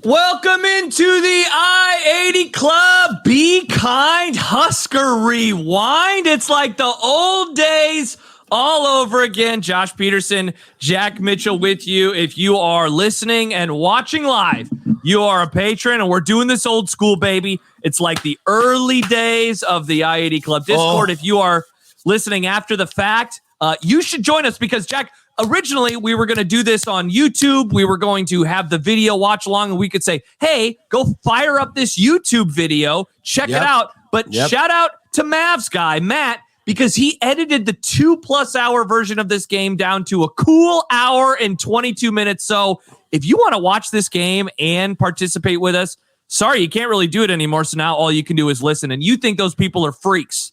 Welcome into the I-80 Club. Be kind, Husker Rewind. It's like the old days all over again. Josh Peterson, Jack Mitchell with you. If you are listening and watching live, you are a patron, and we're doing this old school, baby. It's like the early days of the I-80 Club Discord. If you are listening after the fact, you should join us because, Jack, originally, we were going to do this on YouTube. We were going to have the video watch along, and we could say, hey, go fire up this YouTube video. Check it out. But shout out to Mavs guy, Matt, because he edited the 2+ hour version of this game down to a cool hour and 22 minutes. So if you want to watch this game and participate with us, sorry, you can't really do it anymore. So now all you can do is listen. And you think those people are freaks.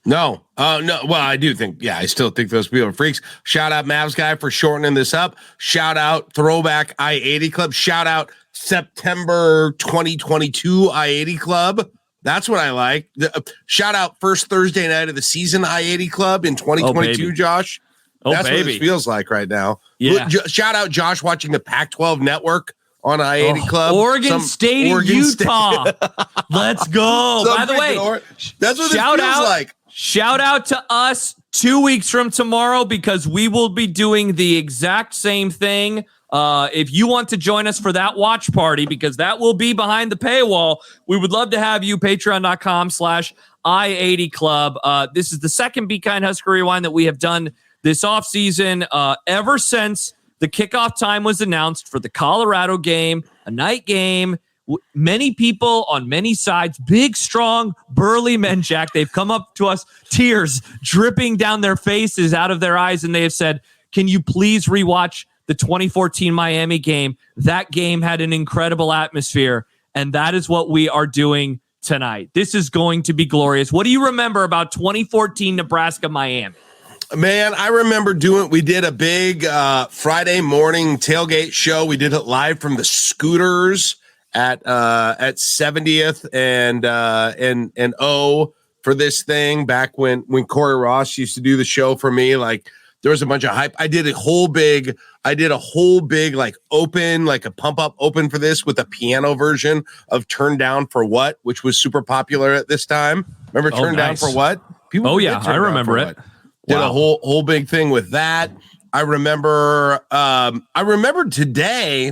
No. Well, I do think, I still think those people are freaks. Shout out Mavs guy for shortening this up. Shout out Throwback I-80 Club. Shout out September 2022 I-80 Club. That's what I like. Shout out first Thursday night of the season I-80 Club in 2022, Josh. That's what it feels like right now. Yeah. Shout out Josh watching the Pac-12 network on I-80 Club. Oregon State in Utah. Let's go. By the way, that's what this feels like. Shout out to us 2 weeks from tomorrow because we will be doing the exact same thing. If you want to join us for that watch party, because that will be behind the paywall, we would love to have you. Patreon.com/I-80 Club. This is the second Be Kind Husker Rewind that we have done this offseason ever since the kickoff time was announced for the Colorado game, a night game. Many people on many sides, big, strong, burly men, Jack, they've come up to us, tears dripping down their faces, out of their eyes, and they have said, can you please rewatch the 2014 Miami game? That game had an incredible atmosphere, and that is what we are doing tonight. This is going to be glorious. What do you remember about 2014 Nebraska Miami? Man, I remember we did a big Friday morning tailgate show. We did it live from the scooters at 70th and O for this thing back when Corey Ross used to do the show for me. Like, there was a bunch of hype. I did a whole big like open, like a pump up open for this with a piano version of Turn Down for What, which was super popular at this time. Remember Turn Down for What? People I remember it. Did a whole big thing with that. I remember today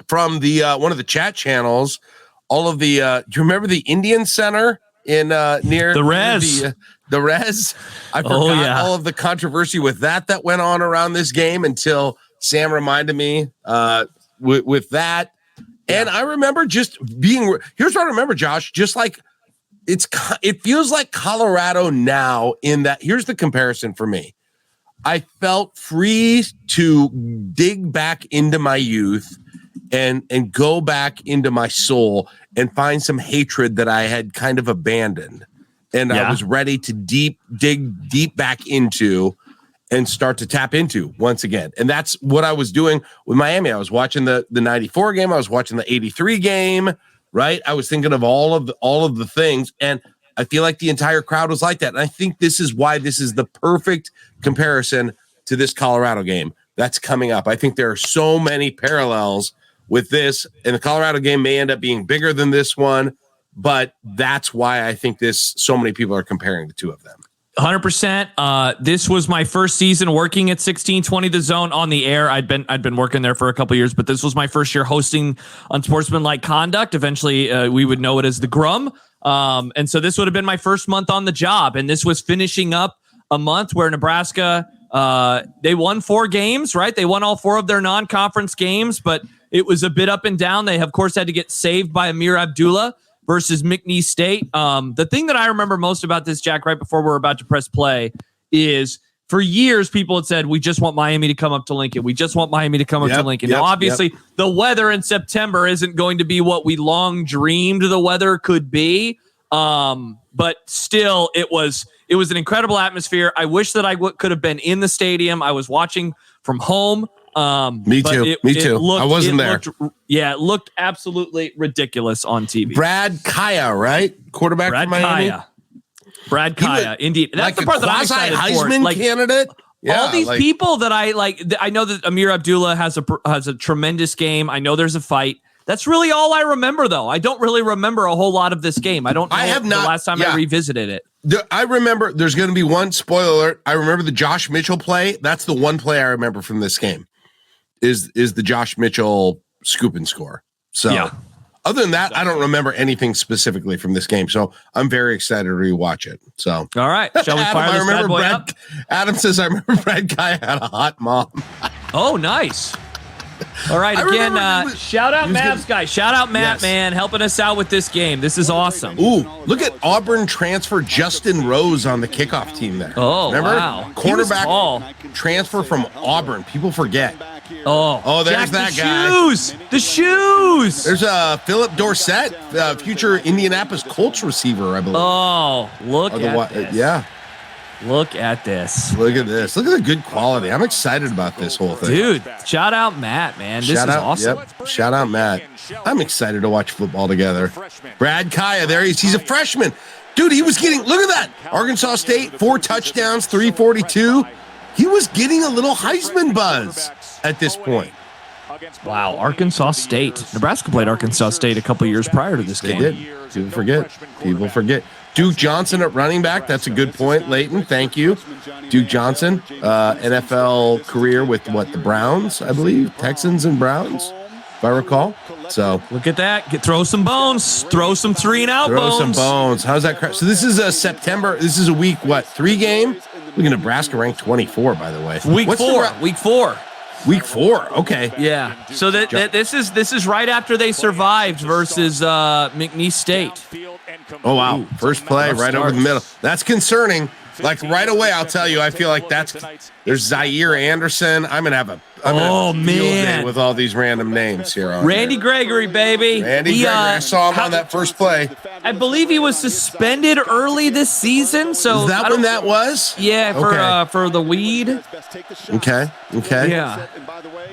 from the one of the chat channels, all of the do you remember the Indian Center in near the Res? The Res. I forgot all of the controversy with that went on around this game until Sam reminded me with that. And I remember just being here's what I remember, Josh, just like it feels like Colorado now in that. Here's the comparison for me. I felt free to dig back into my youth and go back into my soul and find some hatred that I had kind of abandoned. And I was ready to dig deep back into and start to tap into once again. And that's what I was doing with Miami. I was watching the 94 game. I was watching the 83 game, right? I was thinking of all of the things. And I feel like the entire crowd was like that. And I think this is why this is the perfect comparison to this Colorado game that's coming up. I think there are so many parallels with this, and the Colorado game may end up being bigger than this one, but that's why I think so many people are comparing the two of them. 100%. This was my first season working at 1620 The Zone on the air. I'd been working there for a couple years, but this was my first year hosting Unsportsmanlike Conduct. Eventually, we would know it as the Grum. And so this would have been my first month on the job, and this was finishing up a month where Nebraska, they won 4 games, right? They won all 4 of their non-conference games, but it was a bit up and down. They, of course, had to get saved by Amir Abdullah versus McNeese State. The thing that I remember most about this, Jack, right before we're about to press play, is for years people had said, we just want Miami to come up to Lincoln. We just want Miami to come up to Lincoln. Now, obviously, the weather in September isn't going to be what we long dreamed the weather could be. But still, it was an incredible atmosphere. I wish that I could have been in the stadium. I was watching from home. Me too. I wasn't there. It looked absolutely ridiculous on TV. Brad Kaya, right? Quarterback from Miami. Brad Kaya, indeed. That's like the part that I'm excited for. Heisman candidate. Yeah, all these people that I like. I know that Amir Abdullah has a tremendous game. I know there's a fight. That's really all I remember, though. I don't really remember a whole lot of this game. I don't know the last time I revisited it. I remember there's going to be one spoiler alert. I remember the Josh Mitchell play. That's the one play I remember from this game is the Josh Mitchell scoop and score. So other than that, I don't remember anything specifically from this game. So I'm very excited to rewatch it. So all right. Shall we fire this bad boy up? Adam says, I remember Brad Guy had a hot mom. Oh, nice. All right, again, shout out Mavs guy. Shout out Matt, man, helping us out with this game. This is awesome. Ooh, look at Auburn transfer Justin Rose on the kickoff team there. Oh, remember? Wow. Cornerback transfer from Auburn. People forget. Oh, there's that guy. The shoes. There's Philip Dorsett, future Indianapolis Colts receiver, I believe. Oh, look at this. Yeah. Look at this. Look at this. Look at the good quality. I'm excited about this whole thing. Dude, shout out Matt, man. This is awesome. Yep. Shout out Matt. I'm excited to watch football together. Brad Kaya, there he is. He's a freshman. Dude, he was getting, look at that. Arkansas State, 4 touchdowns, 342. He was getting a little Heisman buzz at this point. Wow, Arkansas State. Nebraska played Arkansas State a couple years prior to this game. They did. People forget. Duke Johnson at running back. That's a good point, Leighton. Thank you. Duke Johnson, NFL career with the Browns, I believe. Texans and Browns, if I recall. So look at that. Throw some bones. Throw some 3-and-out bones. Throw some bones. How's that? So this is a September. This is a week, 3 game? Look at Nebraska ranked 24, by the way. Week 4. Week 4. Okay. Yeah. So this is right after they survived versus McNeese State. Oh wow! First play right over the middle. That's concerning. Like right away, I'll tell you. I feel like there's Zaire Anderson. I'm gonna have a field day with all these random names here. Randy Gregory, baby. Randy Gregory. I saw him on that first play. I believe he was suspended early this season. So is that when that was? Yeah, for the weed. Okay. Yeah.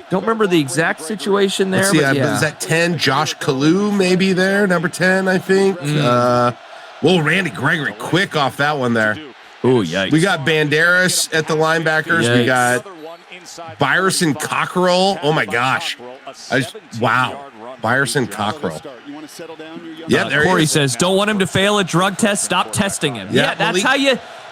Don't remember the exact situation there. Let's see, is that 10? Josh Kalu maybe there, number 10, I think. Randy Gregory, quick off that one there. Oh, yikes. We got Banderas at the linebackers. Yikes. We got Byerson Cockrell. Oh, my gosh. Wow. Byerson Cockrell. Yeah, Corey says, don't want him to fail a drug test, stop testing him. Yeah, that's how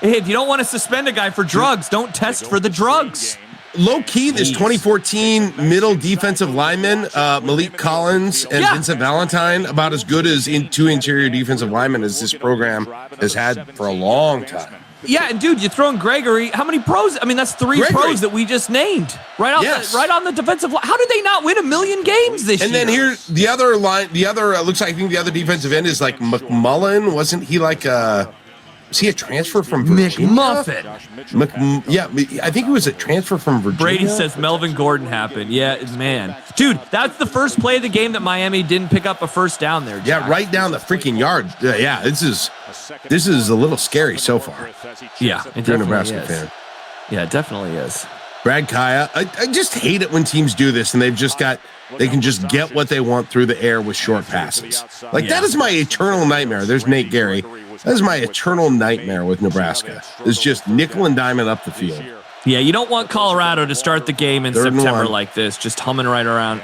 if you don't want to suspend a guy for drugs, don't test for the drugs. Low key, this 2014 middle defensive lineman, Malik Collins and Vincent Valentine, about as good as 2 interior defensive linemen as this program has had for a long time. Yeah, and dude, you throw in Gregory. How many pros? I mean, that's 3 pros that we just named right on the defensive line. How did they not win 1 million games this year? And then here's the other line. The other looks like I think the other defensive end is like McMullen. Wasn't he like was he a transfer from Virginia? McMuffin. I think he was a transfer from Virginia. Brady says Melvin Gordon happened. Yeah, man. Dude, that's the first play of the game that Miami didn't pick up a first down there, Jack. Yeah, right down the freaking yard. Yeah, this is a little scary so far. Yeah, if you're a Nebraska fan. Yeah, it definitely is. Brad Kaya, I just hate it when teams do this and they can just get what they want through the air with short passes. That is my eternal nightmare. There's Nate Gary. That is my eternal nightmare with Nebraska. It's just nickel and diamond up the field. Yeah, you don't want Colorado to start the game in September like this, just humming right around.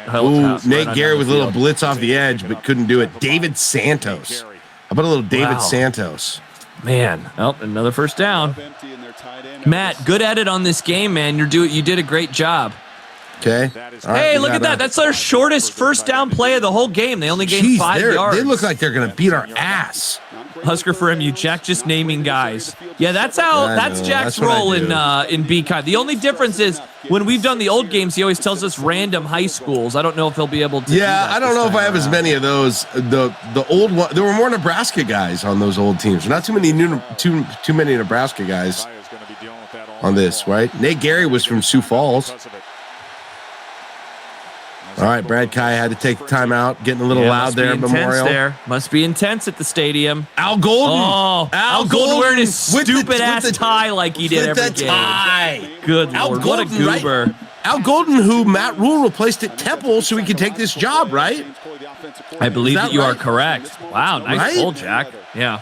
Nate Gary with a little blitz off the edge, but couldn't do it. David Santos. How about a little David Santos? Man, another first down. Matt, good edit on this game, man. You did a great job. Okay. Hey, look at that. That's our shortest first down play of the whole game. They only gained 5 yards. They look like they're going to beat our ass. Husker for MU, Jack just naming guys. Yeah, that's Jack's role in Be Kind. The only difference is when we've done the old games, he always tells us random high schools. I don't know if he'll be able to. Yeah, I don't know if I have as many of those. The old one, there were more Nebraska guys on those old teams. Not too many too many Nebraska guys on this, right? Nate Gary was from Sioux Falls. All right, Brad Kai had to take the time out, getting a little loud there at Memorial. Must be intense at the stadium. Al Golden. Oh, Al Golden wearing his stupid-ass tie like he did every game. Tie. Good Lord, what a goober. Right? Al Golden, who Matt Rule replaced at Temple so he could take this job, right? I believe that you are correct. Wow, nice pull, Jack. Yeah.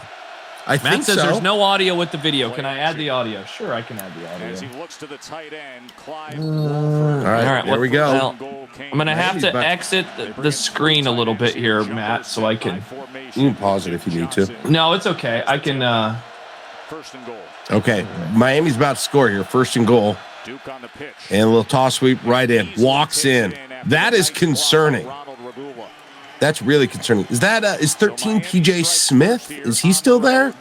I Matt think says so. there's no audio with the video. Can I add the audio? Sure, I can add the audio. As he looks to the tight end, Clive All right, there we go. Well, I'm going to have to exit the screen a little bit here, Matt, so I can... You can pause it if you need to. No, it's okay. I can... First and goal. Okay, Miami's about to score here. First and goal. Duke on the pitch. And a little toss sweep right in. Walks in. That is concerning. That's really concerning. Is that is 13 PJ Smith? Is he still there?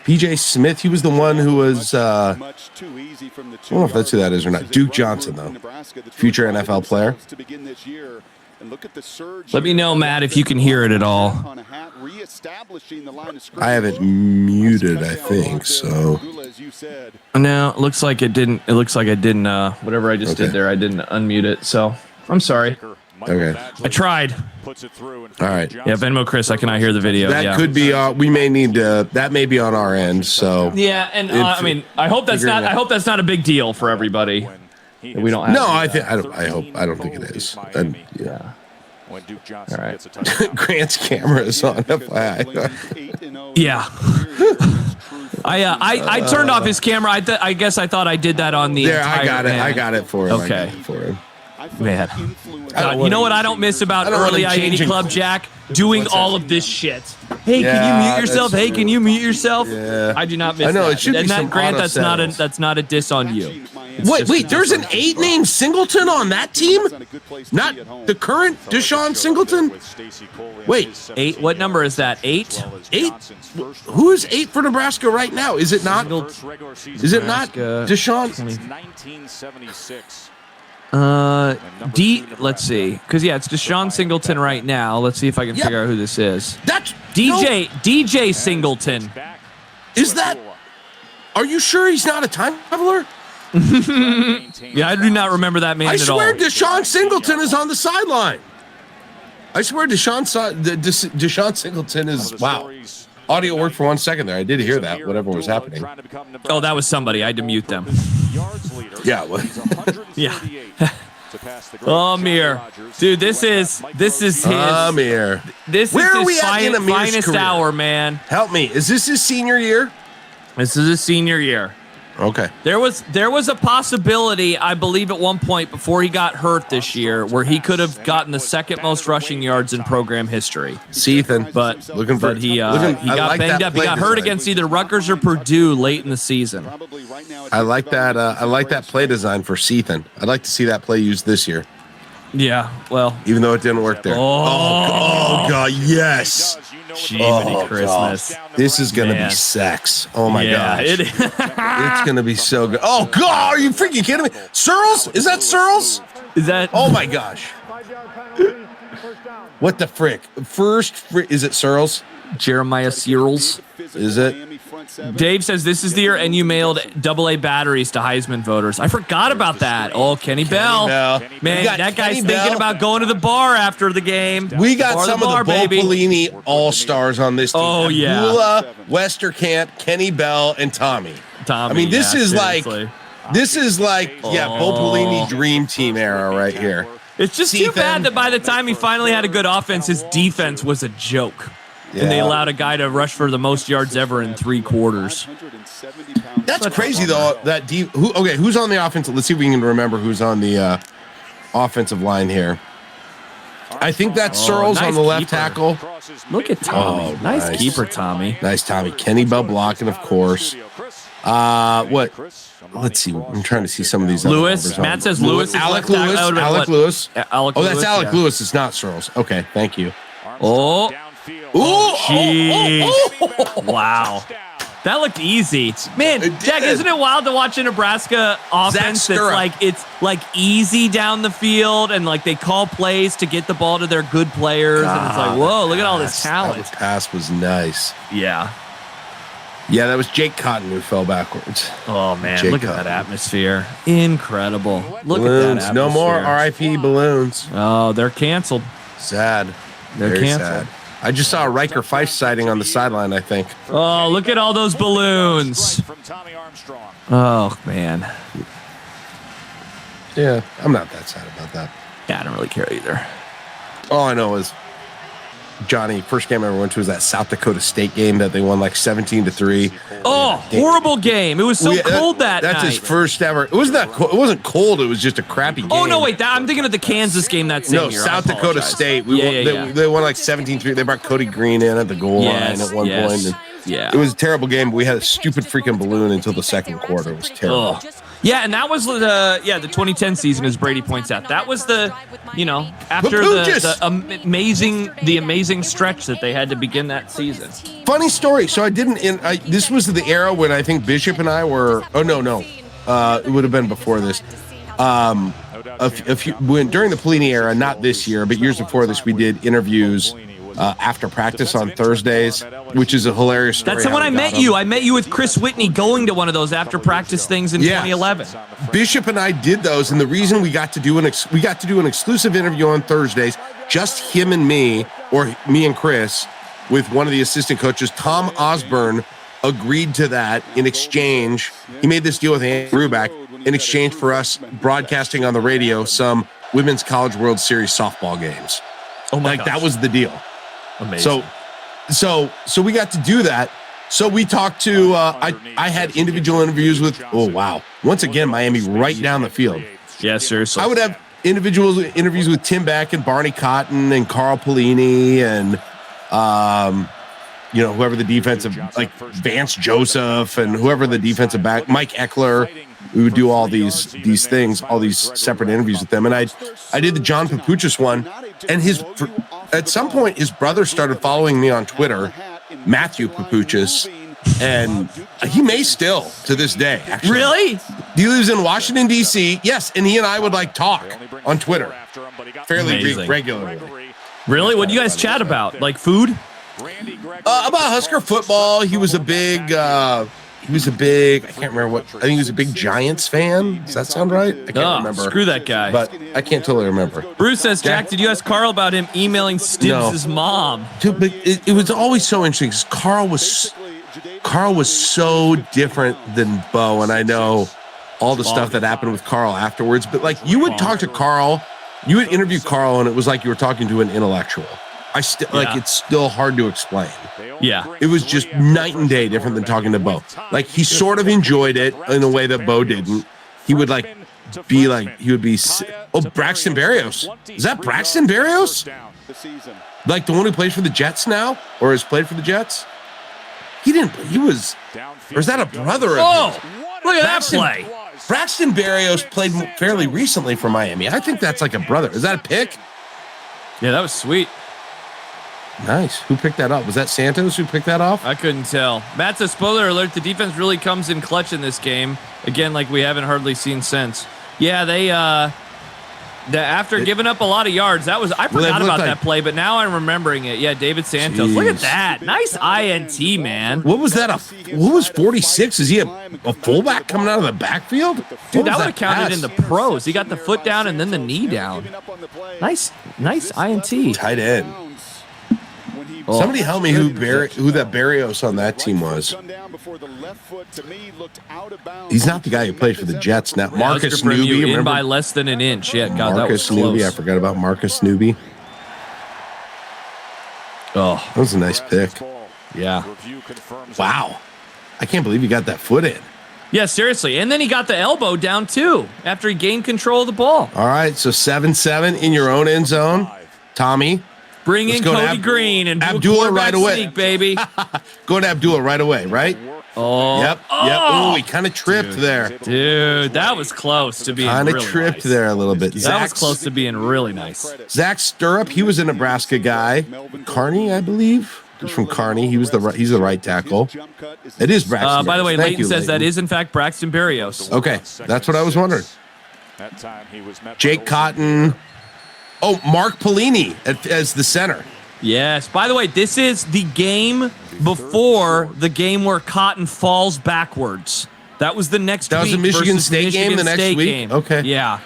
PJ Smith, he was the one who was I don't know if that's who that is or not. Duke Johnson, though. Future NFL player. Let me know, Matt, if you can hear it at all. I have it muted, I think, so. No, it looks like it didn't. It looks like I didn't, whatever I just did there, I didn't unmute it, so I'm sorry. Okay. I tried. All right. Yeah, Venmo Chris, I cannot hear the video. That could be, we may need to, that may be on our end, so. Yeah, and I mean, I hope that's not a big deal for everybody. We don't have No, I don't think it is. And, yeah. When Duke Johnson All right. gets a touchdown. Grant's camera is on, FYI. Yeah. I turned off his camera. I guess I thought I did that on the There, entire I got it. man. I got it for him. Okay. I got it for him. Man. God, you know what I don't miss about early I-80 Club, Jack? Doing all of this shit. Hey, can you mute yourself? Hey, can you mute yourself? Yeah. I do not miss I know, that. it should be some Grant, auto that's not a diss on you. Wait, there's an 8 named Singleton on that team? Not the current Deshaun Singleton? Wait, 8? What number is that? 8? 8? Who is 8 for Nebraska right now? Is it not? Is it not Deshaun? 1976. Let's see. Because, yeah, it's Deshaun Singleton right now. Let's see if I can figure out who this is. That's DJ Singleton. Is that? Are you sure he's not a time traveler? Yeah, I do not remember that man at all. I swear Deshaun Singleton is on the sideline. I swear Deshaun Singleton is, wow. Audio worked for 1 second there. I did hear that, whatever was happening. Oh, that was somebody. I had to mute them. Yeah. Well. Yeah. Oh, Amir. Dude, this is his. Amir. This Where is are his we at in Amir's finest career? hour, man. Help me. Is this his senior year? This is his senior year. Okay. There was a possibility, I believe, at one point before he got hurt this year, where he could have gotten the second most rushing yards in program history. Seethan. But he got banged up. He got hurt against either Rutgers or Purdue late in the season. I like that. I like that play design for Seethan. I'd like to see that play used this year. Yeah, well, even though it didn't work there. Oh God, yes. Jiminy Christmas. God. This is gonna be sex. Oh my gosh. It's gonna be so good. Oh God, are you freaking kidding me? Searles? Is that Searles? Is that? Oh my gosh. What the frick? Is it Searles? Jeremiah Searles. Is it? Dave says this is the year and you mailed AA batteries to Heisman voters. I forgot about that. Oh, Kenny Bell. Man, that guy's thinking about going to the bar after the game. We got some of the Bo Pelini all-stars on this team. Oh, yeah. Abdullah, Westerkamp, Kenny Bell, and Tommy. I mean, this is like, Bo Pelini dream team era right here. It's just too bad that by the time he finally had a good offense, his defense was a joke. Yeah. And they allowed a guy to rush for the most yards ever in 3 quarters. That's crazy, though. Who's on the offensive? Let's see if we can remember who's on the offensive line here. I think that's Searles on the left tackle. Look at Tommy. Nice keeper, Tommy. Nice, Tommy. Kenny Bell blocking, of course. What? Let's see. I'm trying to see some of these. Lewis. Matt says Lewis. Alec Lewis. Oh, that's Alec Lewis. It's not Searles. Okay, thank you. Oh. Wow. That looked easy. Man, Jack, isn't it wild to watch a Nebraska offense that's it's easy down the field and like they call plays to get the ball to their good players and it's like, whoa, look at all this talent. That pass was nice. Yeah. Yeah, that was Jake Cotton who fell backwards. Oh, man, look at that atmosphere. Incredible. Look at that atmosphere. No more RIP balloons. Oh, they're canceled. Sad. They're canceled. Sad. I just saw a Riker Fife sighting on the sideline, I think. Oh, look at all those balloons. Oh, man. Yeah, I'm not that sad about that. Yeah, I don't really care either. All I know is Johnny, first game I ever went to was that South Dakota State game that they won like 17-3. Oh, horrible game. It was so cold that That's night. his first ever. It wasn't that cold. It wasn't cold. It was just a crappy game. Oh, no, wait. I'm thinking of the Kansas game that same year. South Dakota State. They won like 17-3. They brought Cody Green in at the goal line at one point. And it was a terrible game, but we had a stupid freaking balloon until the second quarter. It was terrible. Yeah, and that was the 2010 season, as Brady points out. That was the, after the amazing stretch that they had to begin that season. Funny story. So this was the era when I think Bishop and I were. Oh no, it would have been before this. During the Pelini era, not this year, but years before this, we did interviews after practice on Thursdays, which is a hilarious story. That's the one I met you. I met you with Chris Whitney going to one of those after practice things in 2011. Bishop and I did those, and the reason we got to do an exclusive interview on Thursdays, just him and me, or me and Chris, with one of the assistant coaches, Tom Osborne, agreed to that in exchange. He made this deal with Andy Ruback in exchange for us broadcasting on the radio some Women's College World Series softball games. Oh my gosh. That was the deal. Amazing. So we got to do that. So we talked to, I had individual interviews with, once again, Miami right down the field. Yeah, seriously. I would have individual interviews with Tim Beck and Barney Cotton and Carl Pelini and, whoever the defensive, like Vance Joseph and whoever the defensive back, Mike Eckler. We would do all these things, all these separate interviews with them. And I did the John Papuchis one, and at some point his brother started following me on Twitter, Matthew Papuchis, and he may still to this day, actually. Really? He lives in Washington, D.C. Yes, and he and I would talk on Twitter fairly regularly. Really? What do you guys chat about? Like food? About Husker football. He was a big I can't remember what. I think he was a big Giants fan. Does that sound right? I can't remember. Screw that guy. But I can't totally remember. Bruce says, Jack, did you ask Carl about him emailing Stibbs' mom? Dude, but it was always so interesting because Carl was so different than Bo, and I know all the stuff that happened with Carl afterwards. But you would talk to Carl, you would interview Carl, and it was like you were talking to an intellectual. It's still hard to explain. Yeah. It was just night and day different than talking to Bo. He sort of enjoyed it in a way that Bo didn't. He would Braxton Berrios. Is that Braxton Berrios? The one who plays for the Jets now? Or has played for the Jets? Or is that a brother of his? Look at that play. Braxton Berrios played fairly recently for Miami. I think that's like a brother. Is that a pick? Yeah, that was sweet. Nice. Who picked that up? Was that Santos who picked that off? I couldn't tell. Matt says, spoiler alert, the defense really comes in clutch in this game. Again, like we haven't hardly seen since. Yeah, after giving up a lot of yards, I forgot about that play, but now I'm remembering it. Yeah, David Santos. Jeez. Look at that. Nice INT, man. What was that? What was 46? Is he a fullback coming out of the backfield? Dude, that would have counted in the pros. He got the foot down and then the knee down. Nice INT. Tight end. Somebody help me who that Berrios on that team was. He's not the guy who played for the Jets now. Marcus Newby. In by less than an inch. Yeah, God, that was close. Newby. I forgot about Marcus Newby. Oh, that was a nice pick. Yeah. Wow. I can't believe he got that foot in. Yeah, seriously. And then he got the elbow down, too, after he gained control of the ball. All right, so 7-7 in your own end zone. Tommy. Bring in Cody Green and Abdullah right away, sneak, baby. Go to Abdullah right away, right? Oh, yep. Oh, he kind of tripped there, dude. That was close to being kind of tripped there a little bit. That was close to being really nice. Zach Stirrup, he was a Nebraska guy. Kearney, I believe. He's from Kearney. He's the right tackle. It is Braxton. By the way, Leighton says that is in fact Braxton Berrios. Okay, that's what I was wondering. Jake Cotton. Oh, Mark Pelini as the center. Yes. By the way, this is the game before the game where Cotton falls backwards. That was the next week. That was the Michigan State game the next week? Okay. Yeah.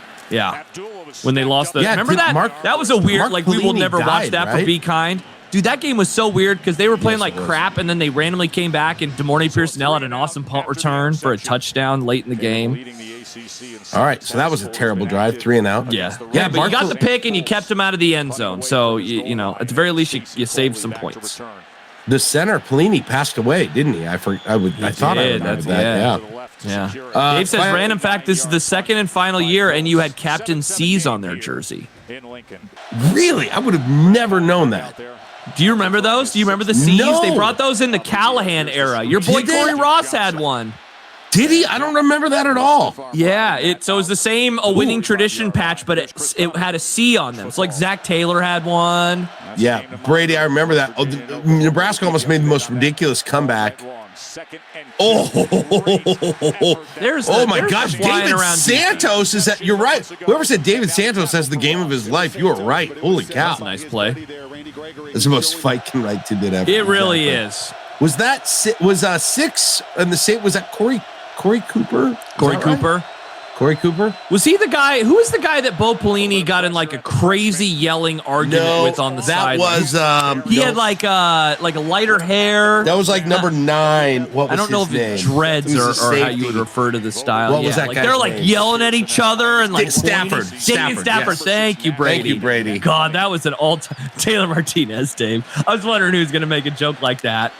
When they lost the... remember that? That was a weird... we will never watch that for Be Kind. Dude, that game was so weird because they were playing crap, and then they randomly came back, and DeMornay Pearsonell had an awesome punt return for a touchdown late in the game. All right, so that was a terrible drive, 3 and out. Yeah, yeah. but you got the pick and you kept him out of the end zone. So you know, at the very least, you saved some points. The center Pelini passed away, didn't he? I thought I remembered that. Yeah. Dave says, random fact: this is the second and final year, and you had Captain C's on their jersey. Really? I would have never known that. Do you remember those? Do you remember the C's? No. They brought those in the Callahan era. Your boy Corey Ross had one. Did he? I don't remember that at all. Yeah, so it was the same a winning tradition patch, but it had a C on them. It's like Zach Taylor had one. Yeah, Brady, I remember that. Oh, Nebraska almost made the most ridiculous comeback. Oh my gosh, David Santos is that? You're right. Whoever said David Santos has the game of his life, you were right. Holy cow! That's a nice play. It's the most fight right to did ever. It really is. Was that 6 and the same? Was that Corey Cooper? Corey Cooper. Right? Corey Cooper? Was he the guy? Who was the guy that Bo Pelini got in like a crazy yelling argument with on the side? That was he had like a lighter hair. That was like number 9. What was I don't know if it's dreads or how you would refer to the style. What was that like guy's they're like name? yelling at each other and like Stafford. Stafford. Yes. Thank you, Brady. Thank you, Brady. God, that was an all-time Taylor Martinez, Dave. I was wondering who's gonna make a joke like that.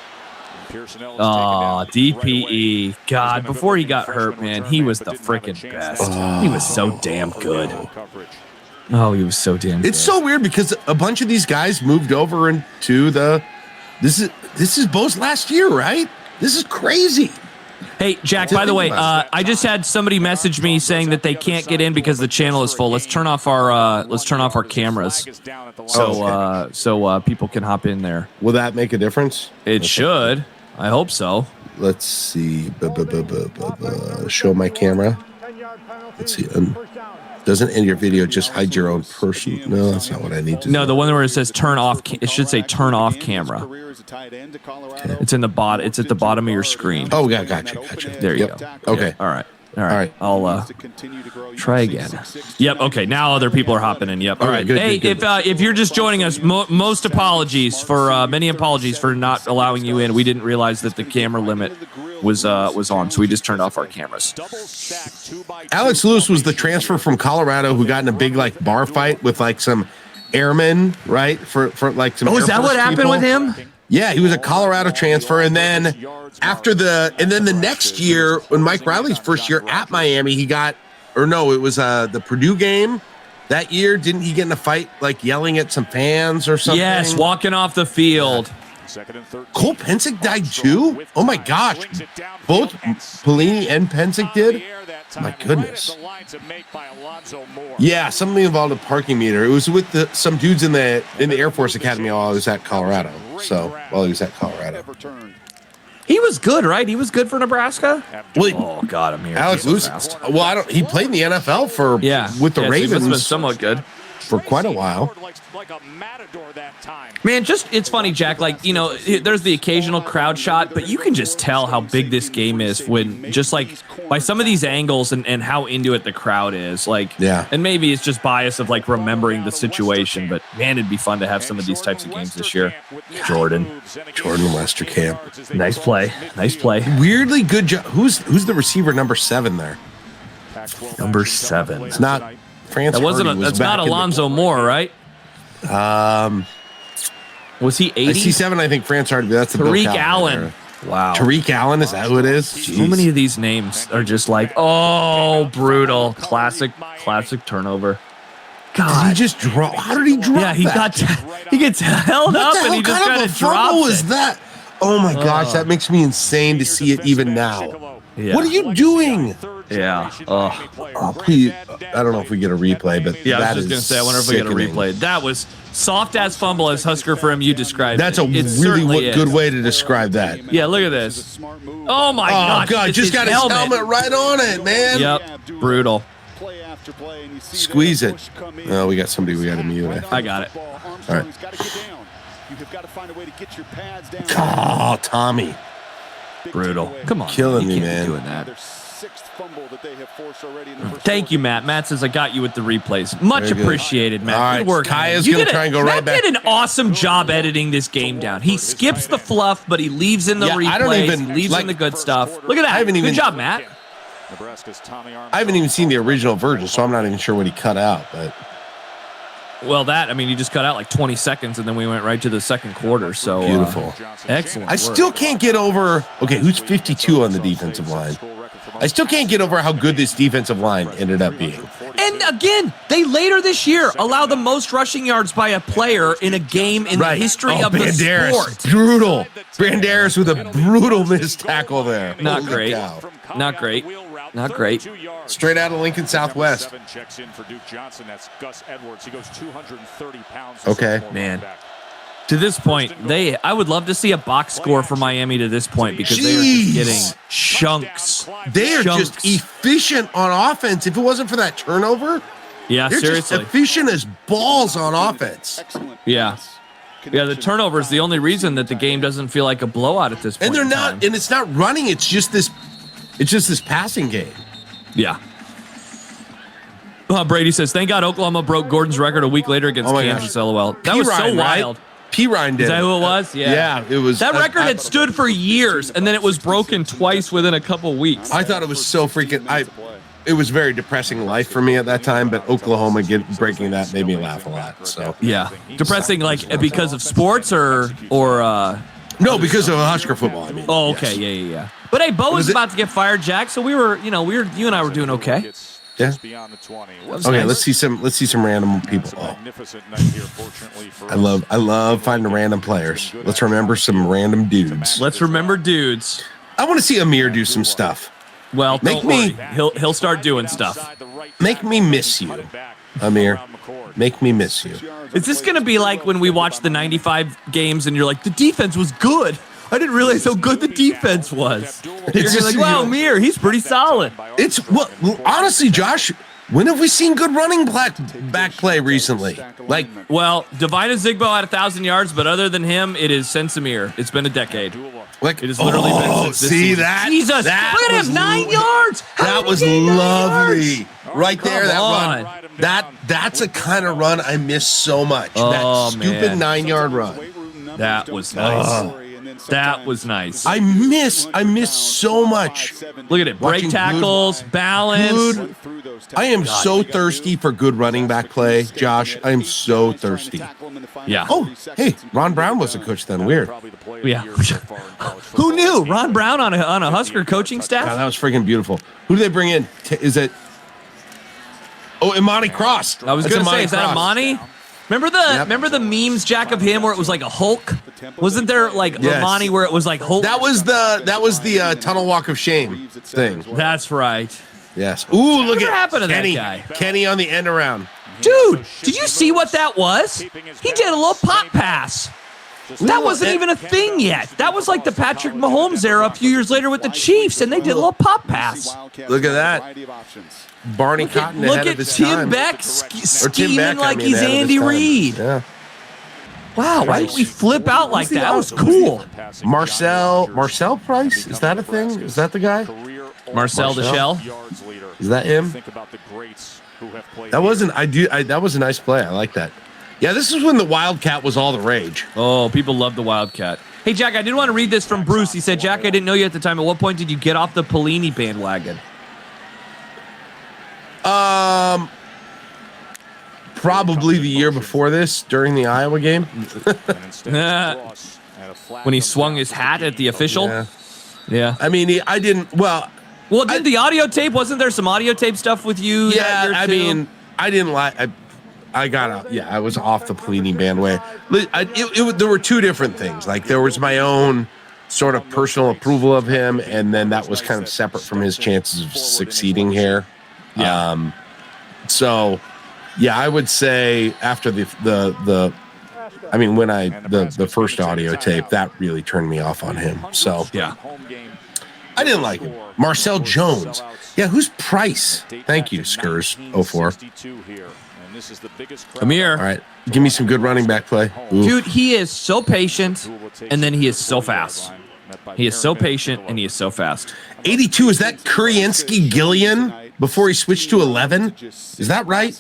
Oh, DPE. God, before he got hurt, man, he was the freaking best. He was so damn good. Oh, he was so damn good. It's so weird because a bunch of these guys moved over into this is Bo's last year, right? This is crazy. Hey, Jack, by the way, I just had somebody message me saying that they can't get in because the channel is full. Let's turn off our cameras so people can hop in there. Will that make a difference? It should. I hope so. Let's see. Show my camera. Let's see. Doesn't end your video just hide your own person? No, that's not what I need to do. No, the one where it says turn off. It should say turn off camera. Okay. It's in the bottom. It's at the bottom of your screen. Oh, gotcha. There you go. Okay. All right. I'll try again. Yep. Okay. Now other people are hopping in. Yep. All right. Good, hey, good. if you're just joining us, many apologies for not allowing you in. We didn't realize that the camera limit was on, so we just turned off our cameras. Alex Lewis was the transfer from Colorado who got in a big like bar fight with like some airmen, right? For like some. Oh, is that what happened with him? Yeah, he was a Colorado transfer, and then the next year, when Mike Riley's first year at Miami, it was the Purdue game that year. Didn't he get in a fight, like yelling at some fans or something? Yes, walking off the field. Cole Pensick died too? Oh my gosh. Both Pelini and Pensick did? My goodness. Yeah, something involved a parking meter. It was with some dudes in the Air Force Academy while I was at Colorado. He was good, right? He was good for Nebraska. Well, oh God, I'm here. Alex Lewis. Well, he played in the NFL with the Ravens. He must have been somewhat good for quite a while. Man, it's funny, Jack. Like, you know, there's the occasional crowd shot, but you can just tell how big this game is when just like by some of these angles and how into it the crowd is. Like, yeah. And maybe it's just bias of like remembering the situation, but man, it'd be fun to have some of these types of games this year. Jordan Westerkamp. Nice play. Weirdly good job. Who's the receiver number 7 there? Number 7. It's not France. That's not Alonzo Moore, right? Was he 80? I see 7, I think France Hardy. That's the Tariq Allen. Wow. Tariq Allen, is that who it is? Jeez. So many of these names are just like, oh, brutal. Classic turnover. God. Did he just drop? How did he drop? Yeah, he gets held up and he just kind of drops. What was that? Oh my gosh, that makes me insane to see it even now. Yeah. What are you doing? Yeah. Please. I don't know if we get a replay, but yeah, I was just gonna say, I wonder if we get a replay. That was soft as fumble as Husker for MU described. That's a really good way to describe that. Yeah, look at this. Oh my gosh. God, just got his helmet right on it, man. Yep. Brutal. Squeeze it. Oh, we got somebody we got to mute. I got it. All right. Oh, Tommy. Brutal. Come on. Killing me, man. Doing that. Thank you, Matt. Matt says, I got you with the replays. Much appreciated, Matt. All right. Good work. Kaya's going to try and go right back. Matt did an awesome job editing this game down. He skips the fluff, but he leaves in the replays. He leaves in the good stuff. Look at that. Good job, Matt. Nebraska's Tommy Armstrong. I haven't even seen the original version, so I'm not even sure what he cut out. But you just cut out like 20 seconds, and then we went right to the second quarter. So beautiful, excellent. I still can't get over. Okay, who's 52 on the defensive line? I still can't get over how good this defensive line ended up being. And again, they later this year allow the most rushing yards by a player in a game in the history of the sport. Brutal. Banderas with a brutal missed tackle there. Not great. Not great. Not great. Straight out of Lincoln Southwest. Checks in for Duke Johnson. That's Gus Edwards. He goes 230 pounds. Okay. Man. To this point, I would love to see a box score for Miami to this point because they are just getting chunks. They are just efficient on offense. If it wasn't for that turnover, yeah, they're seriously, just efficient as balls on offense. Yeah. Yeah, the turnover is the only reason that the game doesn't feel like a blowout at this point. And they're not, and it's not running. It's just this passing game. Yeah. Brady says, "Thank God Oklahoma broke Gordon's record a week later against Kansas." LOL. That was so wild. P. Ryan did. Is that who it was? Yeah. Yeah, it was. That record had stood for years, and then it was broken twice within a couple weeks. I thought it was so freaking. It was very depressing life for me at that time, but Oklahoma breaking that made me laugh a lot. So yeah, depressing like because of sports or no, because of Husker football. I mean. Oh, okay, yeah. But hey, Bo was about to get fired, Jack. So you and I were doing okay. Yeah. Okay, let's see some random people. Oh. I love finding random players. Let's remember some random dudes. Let's remember dudes. I want to see Amir do some stuff. Well, he'll start doing stuff. Make me miss you, Amir. Make me miss you. Is this going to be like when we watched the 95 games and you're like, the defense was good? I didn't realize how good the defense was. You're just like, wow, Amir, he's pretty solid. Honestly, Josh, when have we seen good running back play recently? Well, Divine Zigbo had 1,000 yards, but other than him, it is since Amir. It's been a decade. It has literally been since this season. That? Jesus, that look at him, 9 yards. That was lovely. Right there, that run. That's a kind of run I miss so much. That stupid 9-yard run. That was nice. That was nice. I miss so much. Look at it. Break tackles, balance. Dude, I am so thirsty for good running back play, Josh. I am so thirsty. Yeah. Oh, hey, Ron Brown was a coach then. Weird. Yeah. Who knew? Ron Brown on a Husker coaching staff? Yeah, that was freaking beautiful. Who do they bring in? Is it? Oh, Imani Cross. I was going to say, is that Imani? Remember the memes, Jack, of him where it was like a Hulk? Wasn't there like Imani where it was like Hulk? That was the tunnel walk of shame thing. That's right. Yes. Ooh, look at happened to Kenny. That guy? Kenny on the end around. Dude, did you see what that was? He did a little pop pass. That wasn't even a thing yet. That was like the Patrick Mahomes era a few years later with the Chiefs, and they did a little pop pass. Look at that. Barney Cotton ahead of his time. Look at Tim Beck scheming like he's Andy Reid. Yeah. Wow, why did we flip out like that? That was cool. Marcel Price? Is that a thing? Is that the guy? Marcel the Shell? Is that him? That was a nice play. I like that. Yeah, this is when the Wildcat was all the rage. Oh, people love the Wildcat. Hey, Jack, I did want to read this from Bruce. He said, Jack, I didn't know you at the time. At what point did you get off the Pelini bandwagon? Probably the year before this, during the Iowa game. When he swung his hat at the official? Yeah. I mean, I didn't, well, did the audio tape, wasn't there some audio tape stuff with you? Yeah, I mean, I didn't like, I got out. Yeah, I was off the Pelini bandwagon. There were two different things. Like, there was my own sort of personal approval of him, and then that was kind of separate from his chances of succeeding here. Yeah. So, yeah, I would say after the first audio tape, that really turned me off on him. So, yeah. I didn't like him. Marcel Jones. Yeah, who's Price? Thank you, Skurs 04. Amir. All right, give me some good running back play. Dude, he is so patient, and then he is so fast. He is so patient, and he is so fast. 82, is that Kurienski Gillian before he switched to 11? Is that right?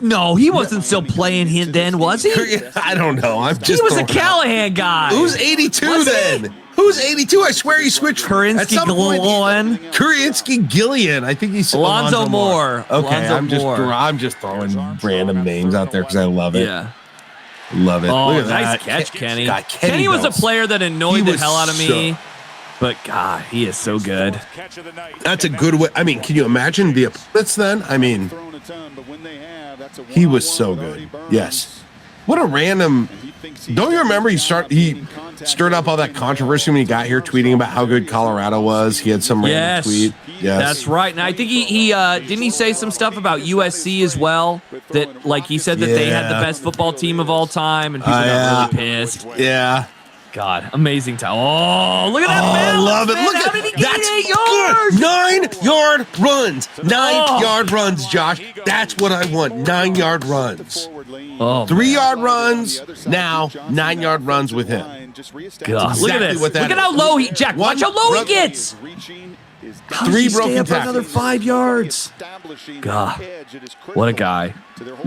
No, he wasn't still playing him then, was he? I don't know. I'm just. He was a Callahan guy. Who's 82 then? Who's 82? I swear he switched. Kurienski Gillian. Kurienski Gillian. I think he's Alonzo Moore. Okay, Alonzo I'm just throwing random names out there because I love it. Yeah. Love it. Oh, Look at nice that. catch, Kenny. God, Kenny was a player that annoyed the hell out of me. So, but, God, he is so good. that's a good way. I mean, can you imagine the opponents then? I mean, he was so good. Yes. What a random. Don't you remember he stirred up all that controversy when he got here, tweeting about how good Colorado was? He had some random tweet. Yes. That's right. And I think he didn't he say some stuff about USC as well? That, like, he said that they had the best football team of all time, and people got really pissed. Yeah. God, amazing time. Oh, look at that balance, I love it. man. Look How at did he get that's 8 yards? good. 9-yard runs. 9-yard runs, Josh. That's what I want. 9-yard runs. Oh, 3-yard runs. Now 9-yard runs with him. God, look at this. Look at how low he. Jack, watch how low he gets. How 3 does he broken stay up for tackles. another 5 yards. God, what a guy.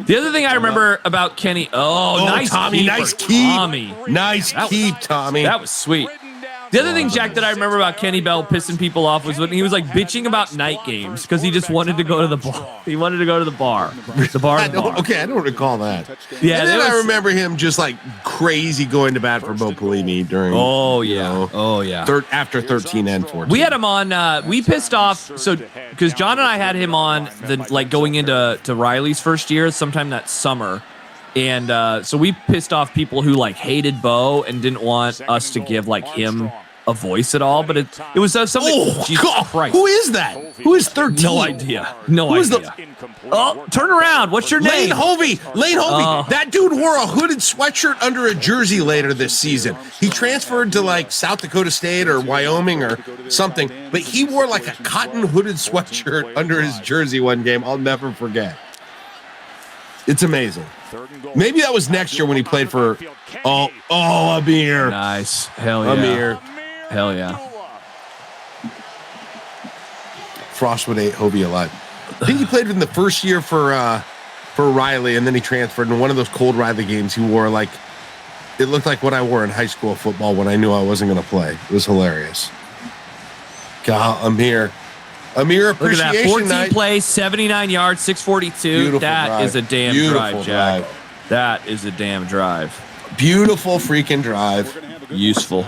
The other thing I remember about Kenny. Oh, nice Tommy, keep nice for keep. Tommy. Nice keep, Tommy. That was sweet. The other thing, Jack, that I remember about Kenny Bell pissing people off was when he was like bitching about night games because he just wanted to go to the bar. He wanted to go to the bar. The bar. I don't recall that. Yeah, and then I remember him just like crazy going to bat for Bo Pelini during. Oh yeah. Oh yeah. After 13 and 14. We had him on. We pissed off because John and I had him on going into Riley's first year sometime that summer. And so we pissed off people who like hated Bo and didn't want us to give like him a voice at all. But it was something. Oh, Jesus God. Christ. Who is that? Who is 13? No idea. No idea. Oh, turn around. What's your Lane name? Hovey. That dude wore a hooded sweatshirt under a jersey later this season. He transferred to like South Dakota State or Wyoming or something, but he wore like a cotton hooded sweatshirt under his jersey one game. I'll never forget. It's amazing. Maybe that was next year when he played for Amir. Nice. Hell yeah. Amir. Hell yeah. Frostwood ate Hovey alive. I think he played in the first year for Riley, and then he transferred. In one of those cold Riley games, he wore like it looked like what I wore in high school football when I knew I wasn't going to play. It was hilarious. God, Amir appreciation Look at that. 14 night. plays, 79 yards, 642. Beautiful That drive. is a damn Beautiful drive, Jack. drive. That is a damn drive. Beautiful freaking drive. Useful.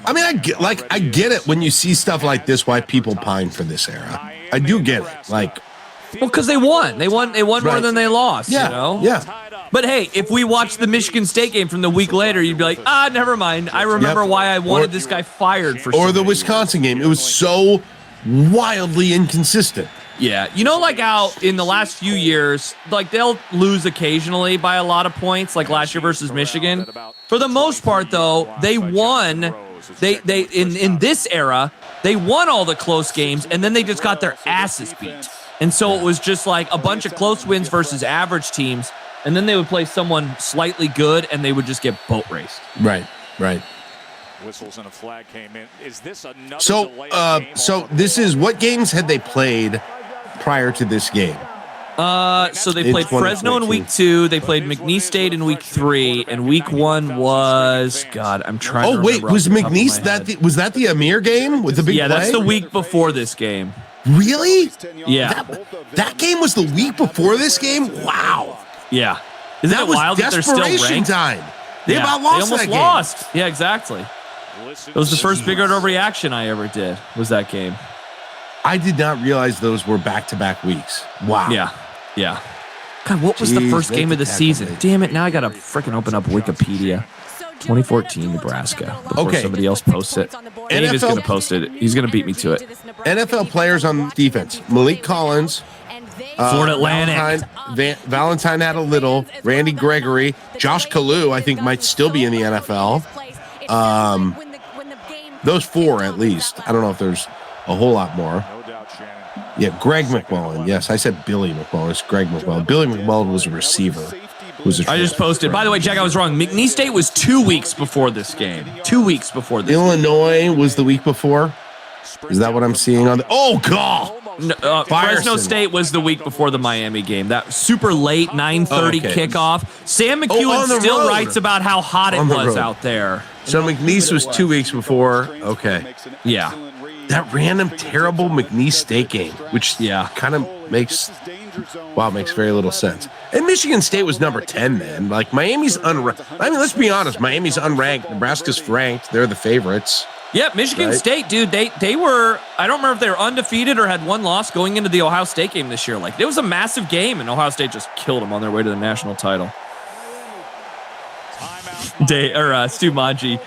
I mean, I get it when you see stuff like this. Why people pine for this era? I do get it. Like, well, because they won. They won more than they lost. yeah, You know? yeah. But hey, if we watched the Michigan State game from the week later, you'd be like, never mind. I remember why I wanted this guy fired for. Or the Wisconsin game. It was so wildly inconsistent. Yeah, you know, like how in the last few years, like they'll lose occasionally by a lot of points, like last year versus Michigan. For the most part, though, they won. They in this era, they won all the close games, and then they just got their asses beat. And so it was just like a bunch of close wins versus average teams, and then they would play someone slightly good, and they would just get boat raced. Right. Whistles and a flag came in. Is this another So this is what games had they played prior to this game? So they played Fresno in week 2. They played McNeese State in week 3, and week 1 was I'm trying. Oh wait, was McNeese was that the Amir game with the big? Yeah, play? that's the week before this game. Really? Yeah, that game was the week before this game. Wow. Yeah, isn't that it was wild that they're still desperation ranked? time. They Yeah, about lost they almost that game. lost. Yeah, exactly. It was the first big overreaction I ever did. Was that game? I did not realize those were back-to-back weeks. Wow. Yeah. God, what was the first game of the season? Damn it! Now I gotta freaking open up Wikipedia. 2014 Nebraska. Before somebody else posts it. Dave is gonna post it. He's gonna beat me to it. NFL players on defense: Malik Collins, Fort Atlantic. Valentine had a little. Randy Gregory, Josh Kalu, I think might still be in the NFL. Those 4 at least. I don't know if there's a whole lot more. Yeah, Greg McMullen. Yes, I said Billy McMullen. It's Greg McMullen. Billy McMullen was a receiver. I just posted. By the way, Jack, I was wrong. McNeese State was 2 weeks before this game. 2 weeks before this. Illinois was the week before. Is that what I'm seeing on the? Oh God! No, Fresno State was the week before the Miami game. That super late 9:30 kickoff. Sam McEwen still writes about how hot it was out there. So McNeese was 2 weeks before. Okay. Yeah. That random terrible McNeese State game, which kind of makes very little sense. And Michigan State was number 10 then. Like Miami's unranked. I mean, let's be honest. Miami's unranked. Nebraska's ranked. They're the favorites. Yeah, Michigan State, dude, they were, I don't remember if they were undefeated or had one loss going into the Ohio State game this year. Like, it was a massive game, and Ohio State just killed them on their way to the national title. Stu Manji,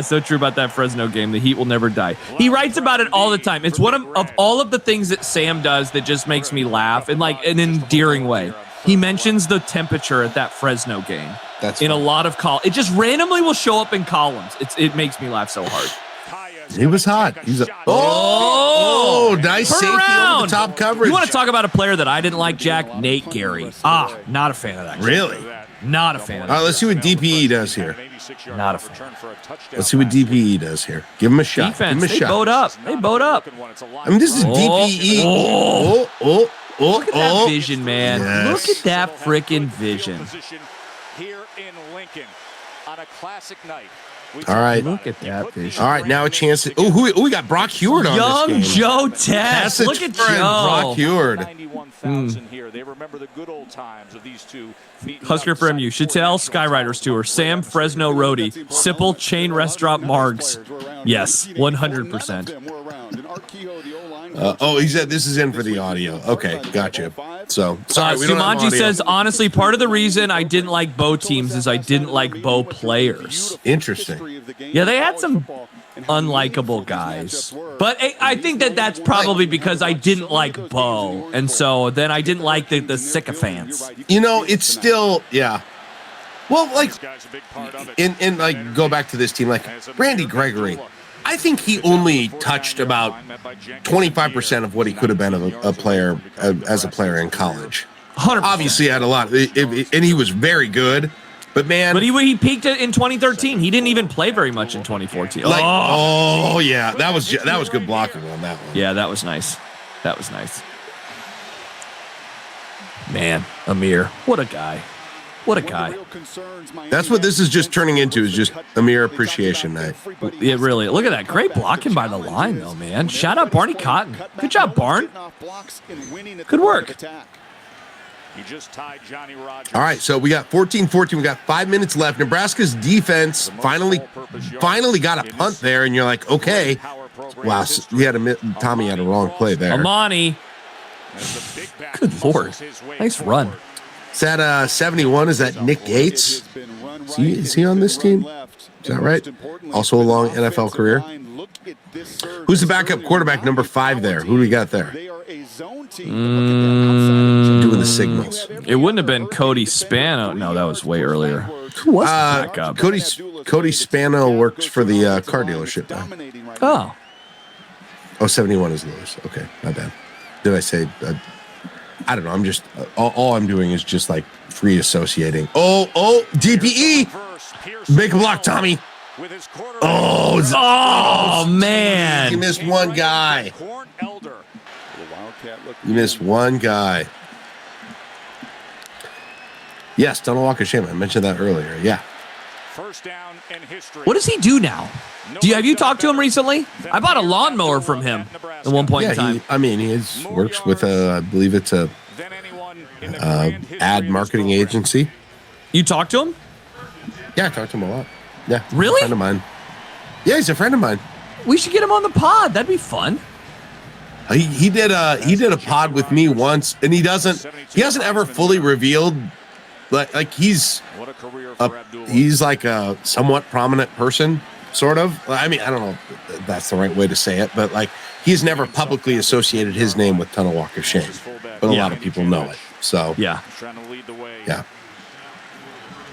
so true about that Fresno game. The heat will never die. He writes about it all the time. It's one of all of the things that Sam does that just makes me laugh in like an endearing way. He mentions the temperature at that Fresno game. That's in a lot of it just randomly will show up in columns. It makes me laugh so hard. He was hot. He's nice safety over the top coverage. You want to talk about a player that I didn't like, Jack? Nate Gary. Not a fan of that guy. Really? Not a fan of that. All right, let's see what DPE does here. Not a fan. Let's see what DPE does here. Give him a shot. Defense, Give him a shot. They bowed up. I mean, this is DPE. Look at that vision, man. Yes. Look at that freaking vision. Here in Lincoln on a classic night. All right. Look at that vision. All right, now a chance to. We got Brock Heward on Young this game. Joe Tess. Look at Joe. Brock Heward. 91,000 here. They remember the good old times of these two. Husker for MU. Chattel, Skyriders Tour. Sam, Fresno Roadie. Sipple, Chain Restaurant, Margs. Yes, 100%. He said this is in for the audio. Okay, gotcha. So, sorry, Sumanji says, honestly, part of the reason I didn't like Bo teams is I didn't like Bo players. Interesting. Yeah, they had some unlikable guys. But I think that's probably because I didn't like Bo. And so then I didn't like the sycophants. You know, it's still, Well, like, and like, go back to this team, like, Randy Gregory. I think he only touched about 25% of what he could have been a player as a player in college. 100%. Obviously, had a lot, and he was very good. But man, he peaked in 2013. He didn't even play very much in 2014. Like, yeah, that was good blocking on that one. Yeah, that was nice. That was nice. Man, Amir, what a guy. What a guy. That's what this is just turning into, is just Amir Appreciation Night. Yeah, really. Look at that. Great blocking by the line, though, man. Shout out Barney Cotton. Good job, Barn. Good work. All right, so we got 14-14. We got 5 minutes left. Nebraska's defense finally got a punt there, and you're like, okay. Wow, Tommy had a wrong play there. Amani. Good Lord. Nice run. Is that 71? Is that Nick Gates? Is he on this team? Is that right? Also a long NFL career. Who's the backup quarterback, number 5 there? Who do we got there? Doing the signals. It wouldn't have been Cody Spano. No, that was way earlier. Who was the backup? Cody Spano works for the car dealership now. Oh, 71 is Lewis. Okay, my bad. Did I say... I don't know. I'm just all I'm doing is just like free associating. DPE, make a block, Tommy. Man, you missed one guy. You missed one guy. Yes, Donald Walker Shame. I mentioned that earlier. Yeah. First down in history. What does he do now? Have you talked to him recently? I bought a lawnmower from him at one point in time. He works with I believe it's a ad marketing agency. You talked to him? Yeah, I talked to him a lot. Yeah. Really? A friend of mine. Yeah, he's a friend of mine. We should get him on the pod. That'd be fun. He did a pod with me once, and he hasn't ever fully revealed, like he's like a somewhat prominent person, sort of. I mean, I don't know if that's the right way to say it, but like he's never publicly associated his name with Tunnel Walk of Shame, but a lot of people know it. So yeah.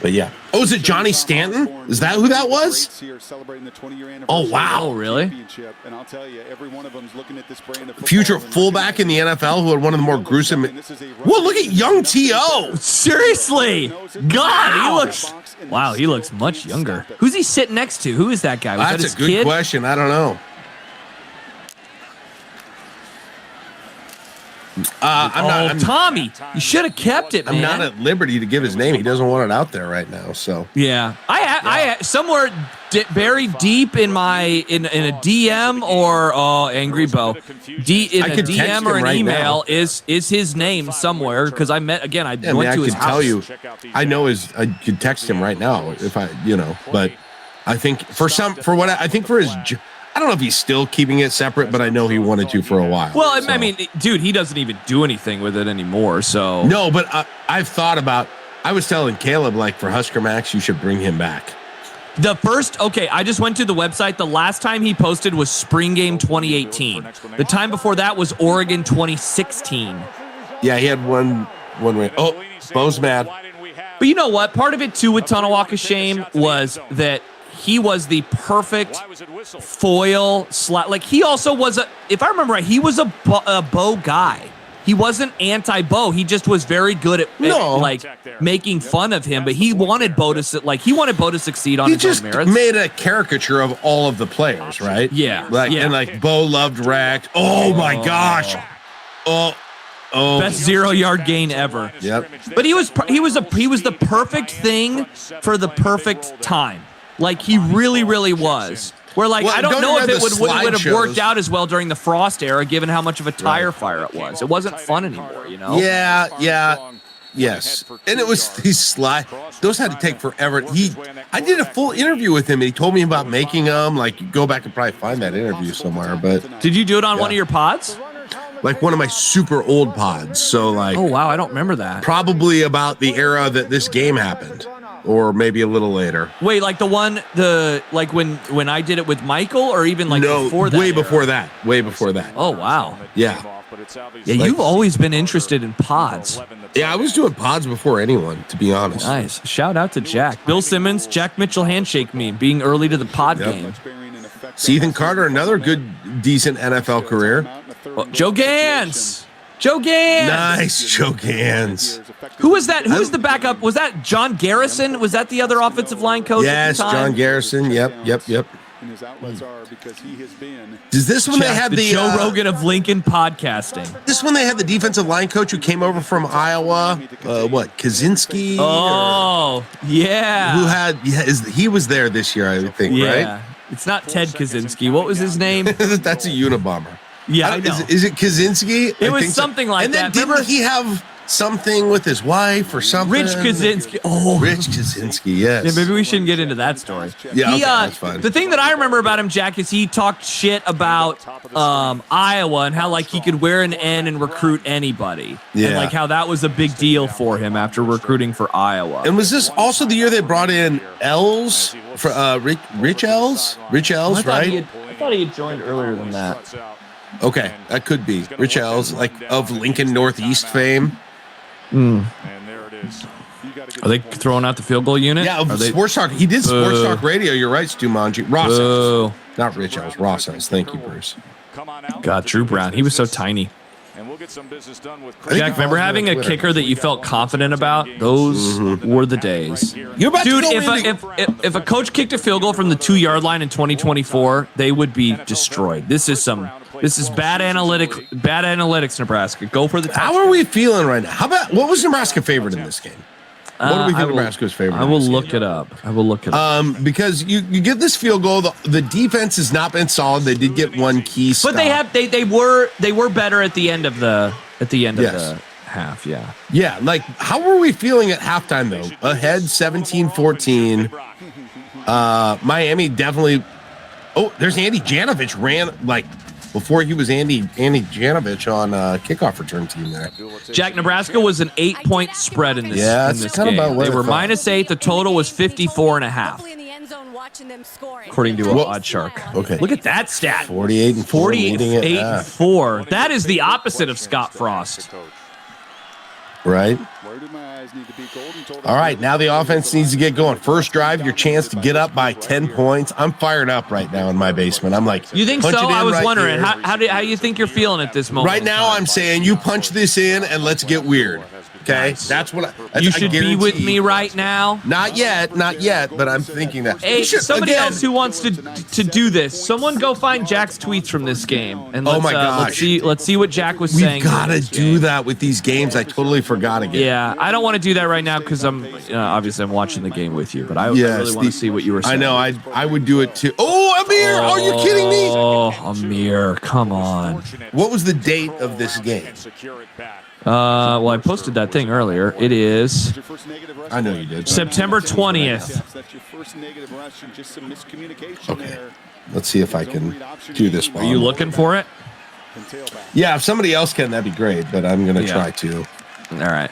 But yeah. Oh, is it Johnny Stanton? Is that who that was? Oh, wow. Oh, really? Future fullback in the NFL who had one of the more gruesome. Whoa, look at young T.O. Seriously. God, he looks much younger. Who's he sitting next to? Who is that guy? Was that his That's a good kid? question. I don't know. I'm Tommy, you should have kept it, man. I'm not at liberty to give his name. He doesn't want it out there right now. So yeah, I somewhere buried deep in my in a DM or Angry Bo, in a DM or an email is his name somewhere because I met again. I went to his house. Tell you, I know I could text him right now if I but I think for his. I don't know if he's still keeping it separate, but I know he wanted to for a while. Well, I mean, dude, he doesn't even do anything with it anymore. So no, but I've thought about. I was telling Caleb, like for Husker Max, you should bring him back. I just went to the website. The last time he posted was Spring Game 2018. The time before that was Oregon 2016. Yeah, he had one way. Oh, Bo's mad. But you know what? Part of it too with Tanawaka's shame was that he was the perfect foil slot. Like he also was if I remember right, he was a Bo guy. He wasn't anti-Bo. He just was very good at making fun of him. But he wanted Bo to succeed on his own merits. He just made a caricature of all of the players, right? Yeah. And Bo loved Rack. Oh my gosh. Oh. Best 0-yard gain ever. Yep. But he was the perfect thing for the perfect time. Like he really, really was. Where I don't know if it would have worked out as well during the Frost era, given how much of a tire fire it was. It wasn't fun anymore, you know. Yeah. Yes, and it was these slide. Those had to take forever. I did a full interview with him, and he told me about making them. Like, go back and probably find that interview somewhere. But did you do it on one of your pods? Like one of my super old pods. So oh wow, I don't remember that. Probably about the era that this game happened. Or maybe a little later. Wait, like when I did it with Michael, or even before that? Way before that. Way before that. Oh wow. Yeah. Yeah, you've always been interested in pods. Yeah, I was doing pods before anyone, to be honest. Nice. Shout out to Jack. Bill Simmons, Jack Mitchell handshake meme, being early to the pod game. Ethan Carter, another good, decent NFL career. Joe Gans. Joe Gans. Nice, Joe Gans. Who was that? Who was the backup? Was that John Garrison? Was that the other offensive line coach? Yes, at the time? John Garrison. Yep. Is this when they had the Joe Rogan of Lincoln podcasting? This when they had the defensive line coach who came over from Iowa? Kaczynski? Oh, yeah. Who had? He was there this year, I think. Yeah. Right? It's not Ted Kaczynski. What was his name? That's a Unabomber. Yeah, I know. Is it Kaczynski? It was something like that. And then didn't he have something with his wife or something? Rich Kaczynski. Oh, Rich Kaczynski, yes. Yeah, maybe we shouldn't get into that story. Yeah, that's fine. The thing that I remember about him, Jack, is he talked shit about Iowa and how he could wear an N and recruit anybody. Yeah. And how that was a big deal for him after recruiting for Iowa. And was this also the year they brought in Els, Rich Els? Rich Els, right? I thought he had joined earlier than that. Okay, that could be. Rich Els, of Lincoln Northeast fame. And there it is. Are they throwing out the field goal unit? Yeah, Sports Talk. He did Sports Talk Radio. You're right, Stu Manji. Ross Els. Not Rich Els. Ross Els. Thank you, Bruce. God, Drew Brown. He was so tiny. And we'll get some business done with Jack, remember having a kicker that you felt confident about? Those were the days. You're about Dude, to go if a coach kicked a field goal from the 2-yard line in 2024, they would be destroyed. This is bad analytics, Nebraska. Go for the touchdown. How are we feeling right now? What was Nebraska favorite in this game? What do we think Nebraska's favorite? I will look it up. Because you get this field goal. The defense has not been solid. They did get one key stop. But they were better at the end of the the half. Yeah. Yeah. How were we feeling at halftime though? Ahead 17-14. Miami definitely. Oh, there's Andy Janovich ran before he was Andy Janovich on kickoff return team there. Jack, Nebraska was an 8-point spread in this, in this game. They were -8. The total was 54.5. According to Odd Shark. Okay. Look at that stat. 48-4. 48-4. That is the opposite of Scott Frost. Right. All right, now the offense needs to get going. First drive, your chance to get up by 10 points. I'm fired up right now in my basement. I'm like, you think so? I was wondering, how do you think you're feeling at this moment? Right now, I'm saying you punch this in and let's get weird. Okay, that's what you should be with me right now. Not yet, but I'm thinking that. Hey, somebody else who wants to do this. Someone go find Jack's tweets from this game, and let's see what Jack was saying. We've got to do that with these games. I totally forgot again. Yeah, I don't want to do that right now because I'm obviously I'm watching the game with you, but I really want to see what you were saying. I know, I would do it too. Oh, Amir, are you kidding me? Oh, Amir, come on. What was the date of this game? Well, I posted that thing earlier. It is. I know you did. September 20th. Okay. Let's see if I can do this one. Are you looking for it? Yeah, if somebody else can, that'd be great, but I'm going to try to. All right.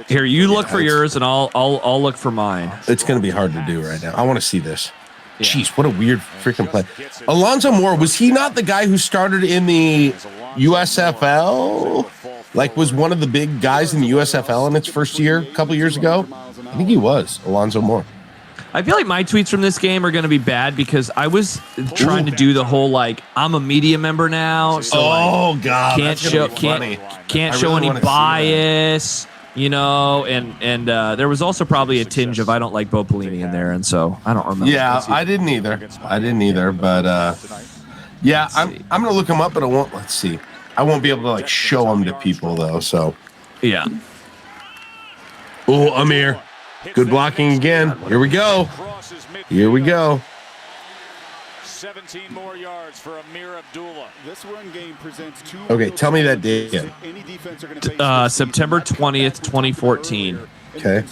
Here, you look for yours, and I'll look for mine. It's going to be hard to do right now. I want to see this. Yeah. Jeez, what a weird freaking play. Alonzo Moore, was he not the guy who started in the USFL? Like, was one of the big guys in the USFL in its first year, a couple years ago? I think he was, Alonzo Moore. I feel like my tweets from this game are going to be bad because I was trying to do the whole, like, I'm a media member now. So God, can't show any bias, you know, and there was also probably a tinge of I don't like Bo Pelini in there, and so I don't remember. Yeah, I didn't either, but yeah, I'm going to look him up, but I won't. Let's see. I won't be able to like show them to people though. So yeah. Oh, Amir, good blocking again. Here we go. 17 more yards for Amir Abdullah. This run game presents two. Okay, tell me that date again. September 20th, 2014. Okay.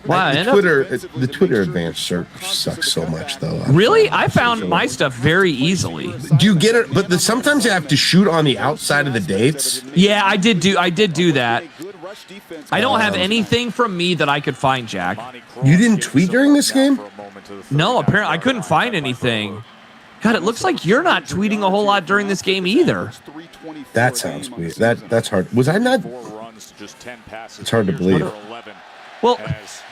Wow, the Twitter advanced search sucks so much, though. Really? I found my stuff very easily. Do you get it? But sometimes you have to shoot on the outside of the dates. Yeah, I did do that. I don't have anything from me that I could find, Jack. You didn't tweet during this game? No, apparently I couldn't find anything. God, it looks like you're not tweeting a whole lot during this game either. That sounds weird. That's hard. Was I not? It's hard to believe. Well,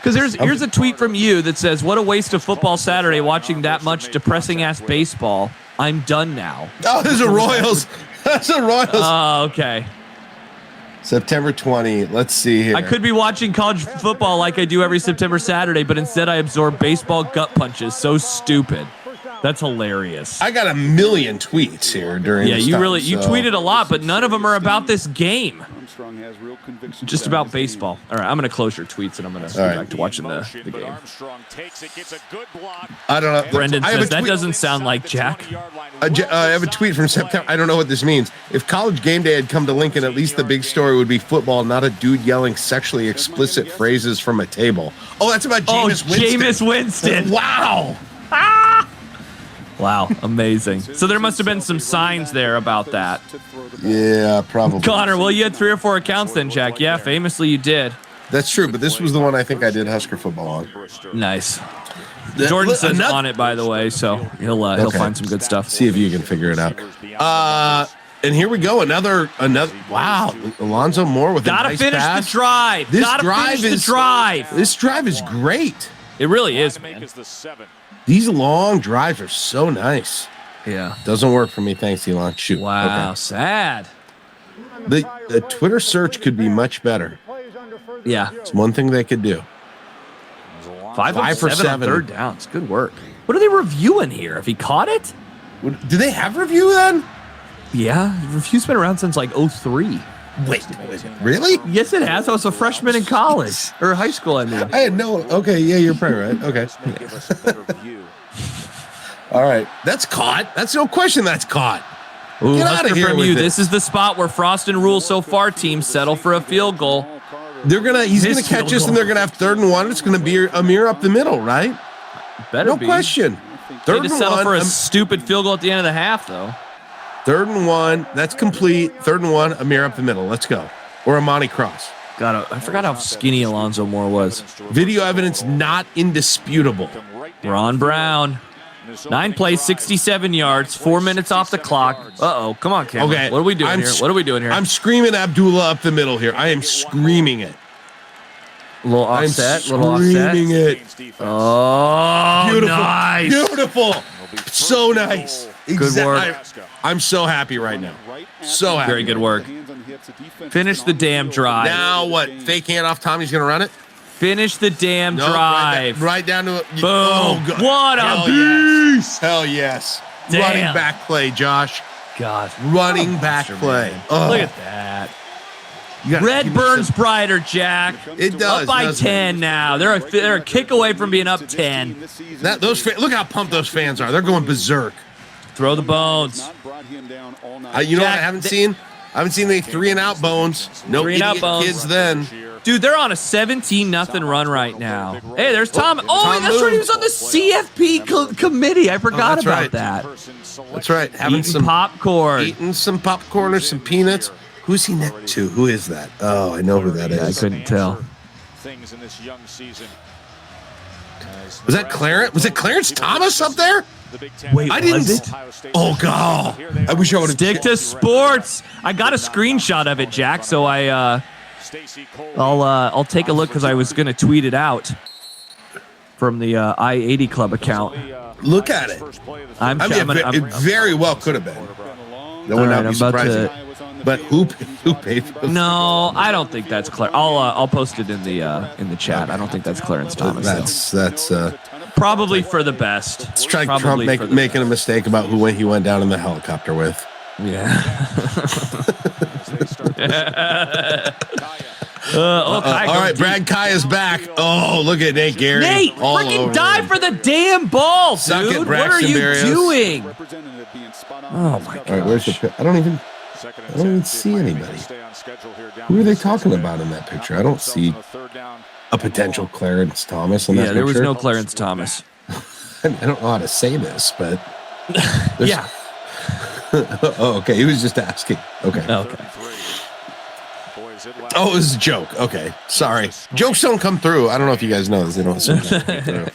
because here's a tweet from you that says, "What a waste of football Saturday watching that much depressing-ass baseball. I'm done now." Oh, there's a Royals. That's a Royals. Oh, okay. September 20. Let's see here. I could be watching college football like I do every September Saturday, but instead I absorb baseball gut punches. So stupid. That's hilarious. I got a million tweets here during this time, you tweeted a lot, but none of them are about this game. Just about baseball. All right, I'm going to close your tweets, and I'm going to go back to watching the game. I don't know. Brendan says, that doesn't sound like Jack. I have a tweet from September. I don't know what this means. If College Game Day had come to Lincoln, at least the big story would be football, not a dude yelling sexually explicit phrases from a table. Oh, that's about Jameis Winston. Jameis Winston. Wow. Wow, amazing. So there must have been some signs there about that. Yeah, probably. Connor, well, you had 3 or 4 accounts then, Jack. Yeah, famously you did. That's true, but this was the one I think I did Husker football on. Nice. Jordan says on it, by the way, so he'll find some good stuff. See if you can figure it out. And here we go, another. Wow, Alonzo Moore with a nice finish pass. The drive. This drive is great. It really is, man. These long drives are so nice. Yeah. Doesn't work for me. Thanks, Elon. Shoot. Wow, okay. sad. The Twitter search could be much better. Yeah. It's one thing they could do. 5 for 7 on third downs. Good work. What are they reviewing here? Have he caught it? Do they have review then? Yeah. Review's been around since like 03. Wait, really? Yes, it has. I was a freshman in college or high school. I mean, I had no. Okay, yeah, you're probably right. Okay. All right, that's caught. That's no question. That's caught. Ooh, get out of here from you. This is the spot where Frost and Rule so far teams settle for a field goal. He's gonna catch us, and they're gonna have 3rd and 1. It's gonna be Amir up the middle, right? Better be. No question. 3rd and 1. Settle for a stupid field goal at the end of the half, though. 3rd and 1. That's complete. 3rd and 1. Amir up the middle. Let's go. Or Amani Cross. God, I forgot how skinny Alonzo Moore was. Video evidence not indisputable. Ron Brown. 9 plays, 67 yards, 4 minutes off the clock. Uh-oh. Come on, Cameron. Okay. What are we doing here? What are we doing here? I'm screaming Abdullah up the middle here. I am screaming it. A little offset. I'm screaming it. Oh, Beautiful. nice. Beautiful. So nice. Good work. I'm so happy right now. So happy. Very good work. Finish the damn drive. Now what? Fake handoff. Tommy's going to run it? Finish the damn Nope, drive. Right down to it. Boom. Oh, God. What a Hell beast. Yes. Hell yes. Damn. Running back play, Josh. God. Running back play. Oh. Look at that. Gotta Red keep burns it brighter, Jack. It does. Up by doesn't 10 now. They're a kick away from being up 10. Look how pumped those fans are. They're going berserk. Throw the bones. You know what I haven't seen? I haven't seen any 3-and-out bones. No idiot kids then. Dude, they're on a 17-0 run right now. Hey, there's Tom. Oh, Tom that's right. He was moved. on the CFP committee. I forgot that's about right. that. That's right. Having Eating some popcorn. Eating some popcorn or some peanuts. Who's he next to? Who is that? Oh, I know who that I is. couldn't tell. Was that Clarence? Was it Clarence Thomas up there? Wait, I didn't. was it? Oh God! I wish I would have. Stick to sports. I got a screenshot of it, Jack. So I'll take a look because I was gonna tweet it out from the I-80 Club account. Look at it. It very well could have been. That would not be surprising. But who paid for those? No, I don't think that's Clarence. I'll post it in the chat. I don't think that's Clarence Thomas. That's probably for the best. It's like Trump making a mistake about who he went down in the helicopter with. Yeah. All right, Brad Kai is back. Oh, look at Nate Gary. Nate, freaking dive for the damn ball, Suck dude. it, What are you Barrios. doing? Oh my god. All right, where's the? I don't even see anybody. Who are they talking about in that picture? I don't see a potential Clarence Thomas in that picture. Yeah, there was no Clarence Thomas. I don't know how to say this, but yeah. Oh, okay. He was just asking. Okay. Okay. Oh, it was a joke. Okay. Sorry. Jokes don't come through. I don't know if you guys know this. They don't sometimes come through.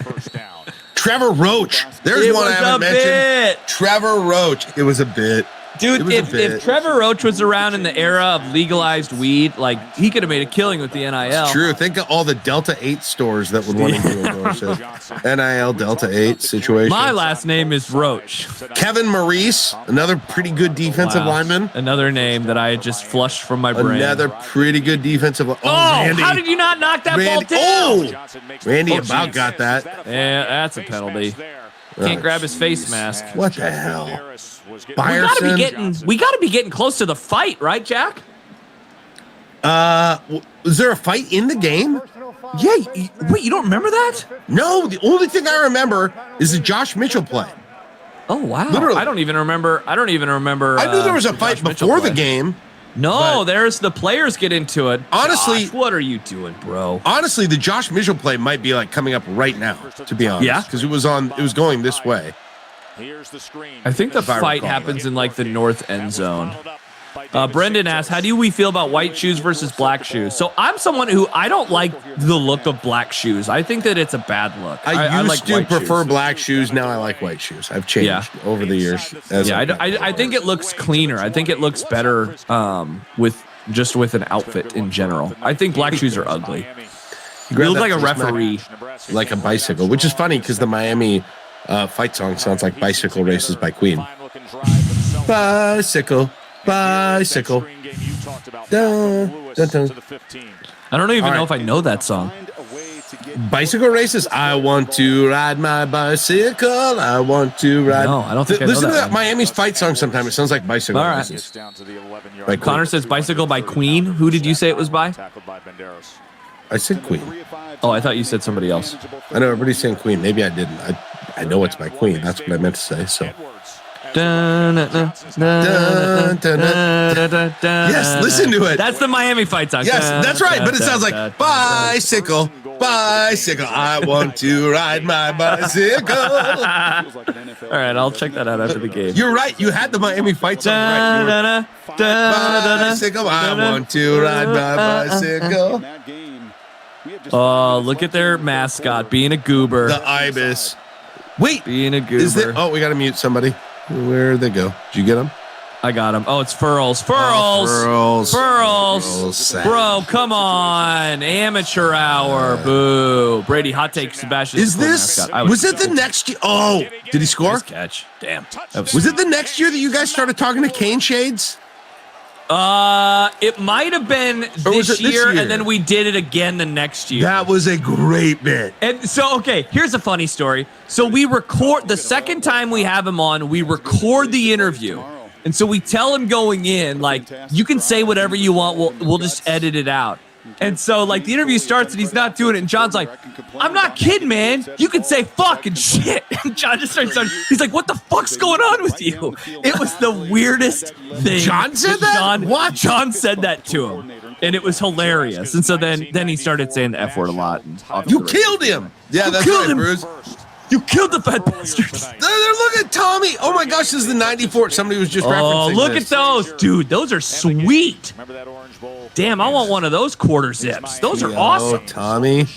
Trevor Roach. There's one I haven't mentioned. Trevor Roach. It was a bit. Dude, if Trevor Roach was around in the era of legalized weed, like, he could have made a killing with the NIL. It's true. Think of all the Delta 8 stores that would want to endorse it. NIL Delta 8 situation. My last name is Roach. Kevin Maurice, another pretty good defensive lineman. Another name that I just flushed from my brain. Another pretty good defensive lineman. Randy. How did you not knock that ball down? Oh, Randy about got that. Yeah, that's a penalty. Can't grab his face mask. What the hell? We gotta be getting close to the fight, right, Jack? Was there a fight in the game? Yeah. Wait, you don't remember that? No, the only thing I remember is the Josh Mitchell play. Oh wow! Literally. I don't even remember. I knew there was a fight before the game. No, there's the players get into it. Honestly, Josh, what are you doing, bro? Honestly, the Josh Mitchell play might be like coming up right now, to be honest. Yeah, because it was going this way. I think the fight happens in like the north end zone. Brendan asks, how do we feel about white shoes versus black shoes? So I'm someone who I don't like the look of black shoes. I think that it's a bad look. I used like to prefer shoes. Black shoes. Now I like white shoes. I've changed over the years. I think it looks cleaner. I think it looks better with an outfit in general. I think black shoes are ugly. You look like a referee. Like a bicycle, which is funny because the Miami fight song sounds like Bicycle Races by Queen. Bicycle. Bicycle. Dun, dun, dun. I don't even know if I know that song. Bicycle races. I want to ride my bicycle. I want to ride. No, I don't think I know listen to that one. Miami's fight song sometime. It sounds like Bicycle All right. Races. Connor says Bicycle by Queen. Who did you say it was by? I said Queen. Oh, I thought you said somebody else. I know everybody's saying Queen. Maybe I didn't. I know it's by Queen. That's what I meant to say. So. Yes, listen to it. That's the Miami fight song. Yes, that's right. But it sounds like bicycle, bicycle. I want to ride my bicycle. All right, I'll check that out after the game. You're right. You had the Miami fight song right. Bicycle. I want to ride my bicycle. Oh, look at their mascot being a goober. The ibis. Wait. Being a goober. Oh, we got to mute somebody. Where'd they go? Did you get them? I got him. Oh, it's Furls. Bro, come on. Amateur hour. Boo. Brady, hot take, Sebastian. Was it the next year? Oh, did he score? Nice catch. Damn. Was it the next year that you guys started talking to Cane Shades? It might have been this year, and then we did it again the next year. That was a great bit. And so, okay, here's a funny story. So we record, the second time we have him on, we record the interview. And so we tell him going in, like, you can say whatever you want, we'll just edit it out. And so, like, the interview starts and he's not doing it. And John's like, I'm not kidding, man. You can say fucking shit. And John just starts, he's like, what the fuck's going on with you? It was the weirdest thing. John said that? What? John said that to him. And it was hilarious. And so then he started saying the F word a lot. And you killed him. Yeah, that's right, Bruce. You killed the fat bastards. They're looking at Tommy. Oh my gosh, this is the 94. Somebody was just referencing look this. at those. Dude, those are sweet. Damn, I want one of those quarter zips. Those are awesome. Tommy.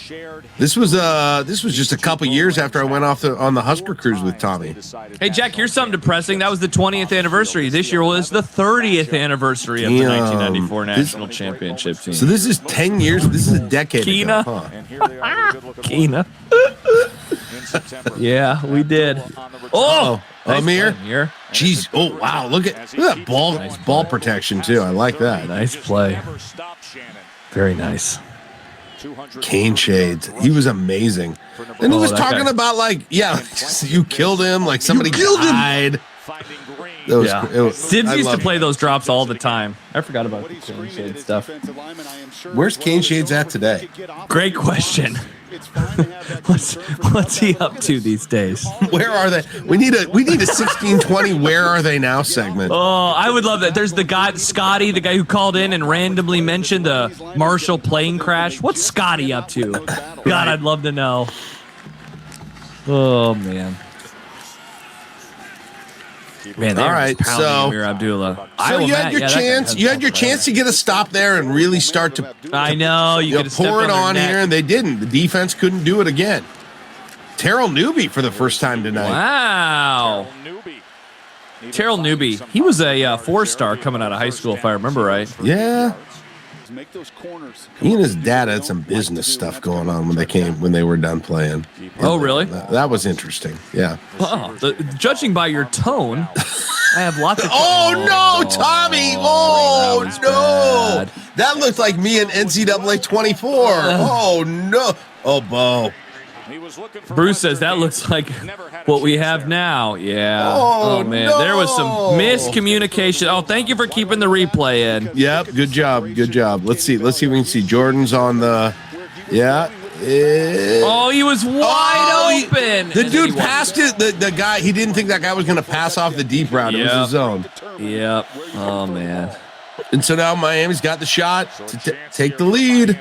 This was just a couple years after I went off on the Husker cruise with Tommy. Hey, Jack, here's something depressing. That was the 20th anniversary. This year was the 30th anniversary of the 1994 National Championship team. So this is 10 years. This is a decade Keena. ago. Huh? Keena. Yeah, we did. Oh, Amir. Jeez. Oh, wow. Look at that ball. Nice ball protection, too. I like that. Nice play. Very nice. Cane Shades. He was amazing. And he was talking about, like, you killed him. Like somebody died. Sid's used to play those drops all the time. I forgot about the Cane Shades stuff. Where's Cane Shades at today? Great question. What's he up to these days? Where are they? We need a 1620 where are they now segment. Oh, I would love that. There's the guy, Scotty, the guy who called in and randomly mentioned the Marshall plane crash. What's Scotty up to? God, I'd love to know. Oh, man. Man, all right, so Amir Abdullah. You had your chance. You had your chance to get a stop there and really start to. I know you could pour it on here, and they didn't. The defense couldn't do it again. Terrell Newby for the first time tonight. Wow. Terrell Newby. He was a 4-star coming out of high school, if I remember right. Yeah. He and his dad had some business stuff going on when they were done playing. Oh, really? That was interesting. Yeah. Oh, judging by your tone, I have lots of. Oh no, Tommy! Oh no! Bad. That looked like me in NCAA 24. Oh no! Oh, Bo. Bruce says that looks like what we have now. Yeah. Oh man, no. There was some miscommunication. Oh, thank you for keeping the replay in. Yep. Good job. Good job. Let's see if we can see Jordan's on the. Yeah. Oh, he was wide open. The dude passed it. The guy. He didn't think that guy was going to pass off the deep route. It was his zone. Yep. Oh man. And so now Miami's got the shot to take the lead.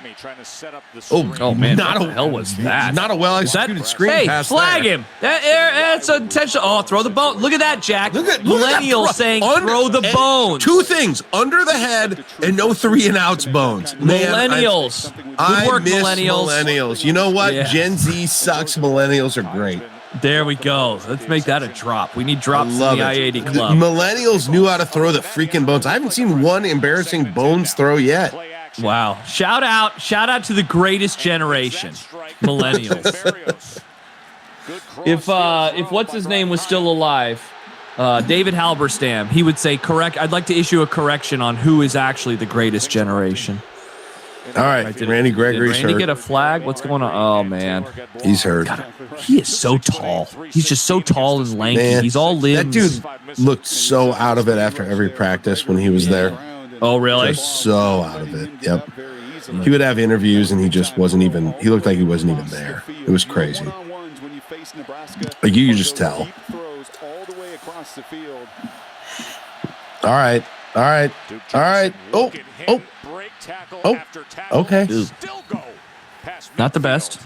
Oh man, what the hell was that? Not a well-executed screen pass. Hey, flag him. That's intentional. Oh, throw the bone. Look at that, Jack. Look at Millennials saying throw the bones. Two things, under the head and no 3-and-outs bones. Millennials. I Good work, miss millennials. You know what? Yeah. Gen Z sucks. Millennials are great. There we go. Let's make that a drop. We need drops in the I-80 club. Millennials knew how to throw the freaking bones. I haven't seen one embarrassing bones throw yet. Wow. Shout out to the greatest generation, millennials. If what's his name was still alive, David Halberstam, he would say, I'd like to issue a correction on who is actually the greatest generation. All right, Randy Gregory's hurt. Did Randy get a flag? What's going on? Oh, man. He's hurt. God, he is so tall. He's just so tall and lanky. Man, he's all limbs. That dude looked so out of it after every practice when he was there. Oh, really? Just so out of it. Yep. He would have interviews and he just wasn't even, he looked like he wasn't even there. It was crazy. Like you could just tell. All right. Oh. Okay. Not the best.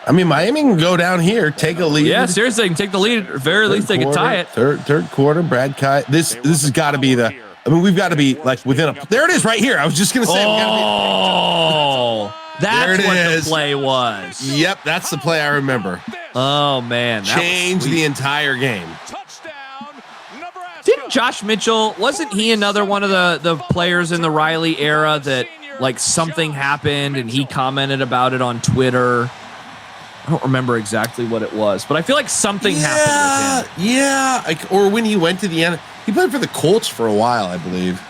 I mean, Miami can go down here, take a lead. Yeah, seriously, they can take the lead. Or very least they can tie it. Third quarter, Brad Kite. This has got to be the. I mean, we've got to be like within a. There it is, right here. I was just gonna say. Oh, that's what the play was. Yep, that's the play I remember. Oh, man. Changed the entire game. Didn't Josh Mitchell, wasn't he another one of the players in the Riley era that, like, something happened and he commented about it on Twitter? I don't remember exactly what it was, but I feel like something happened with him. Yeah, or when he went to the end, he played for the Colts for a while, I believe.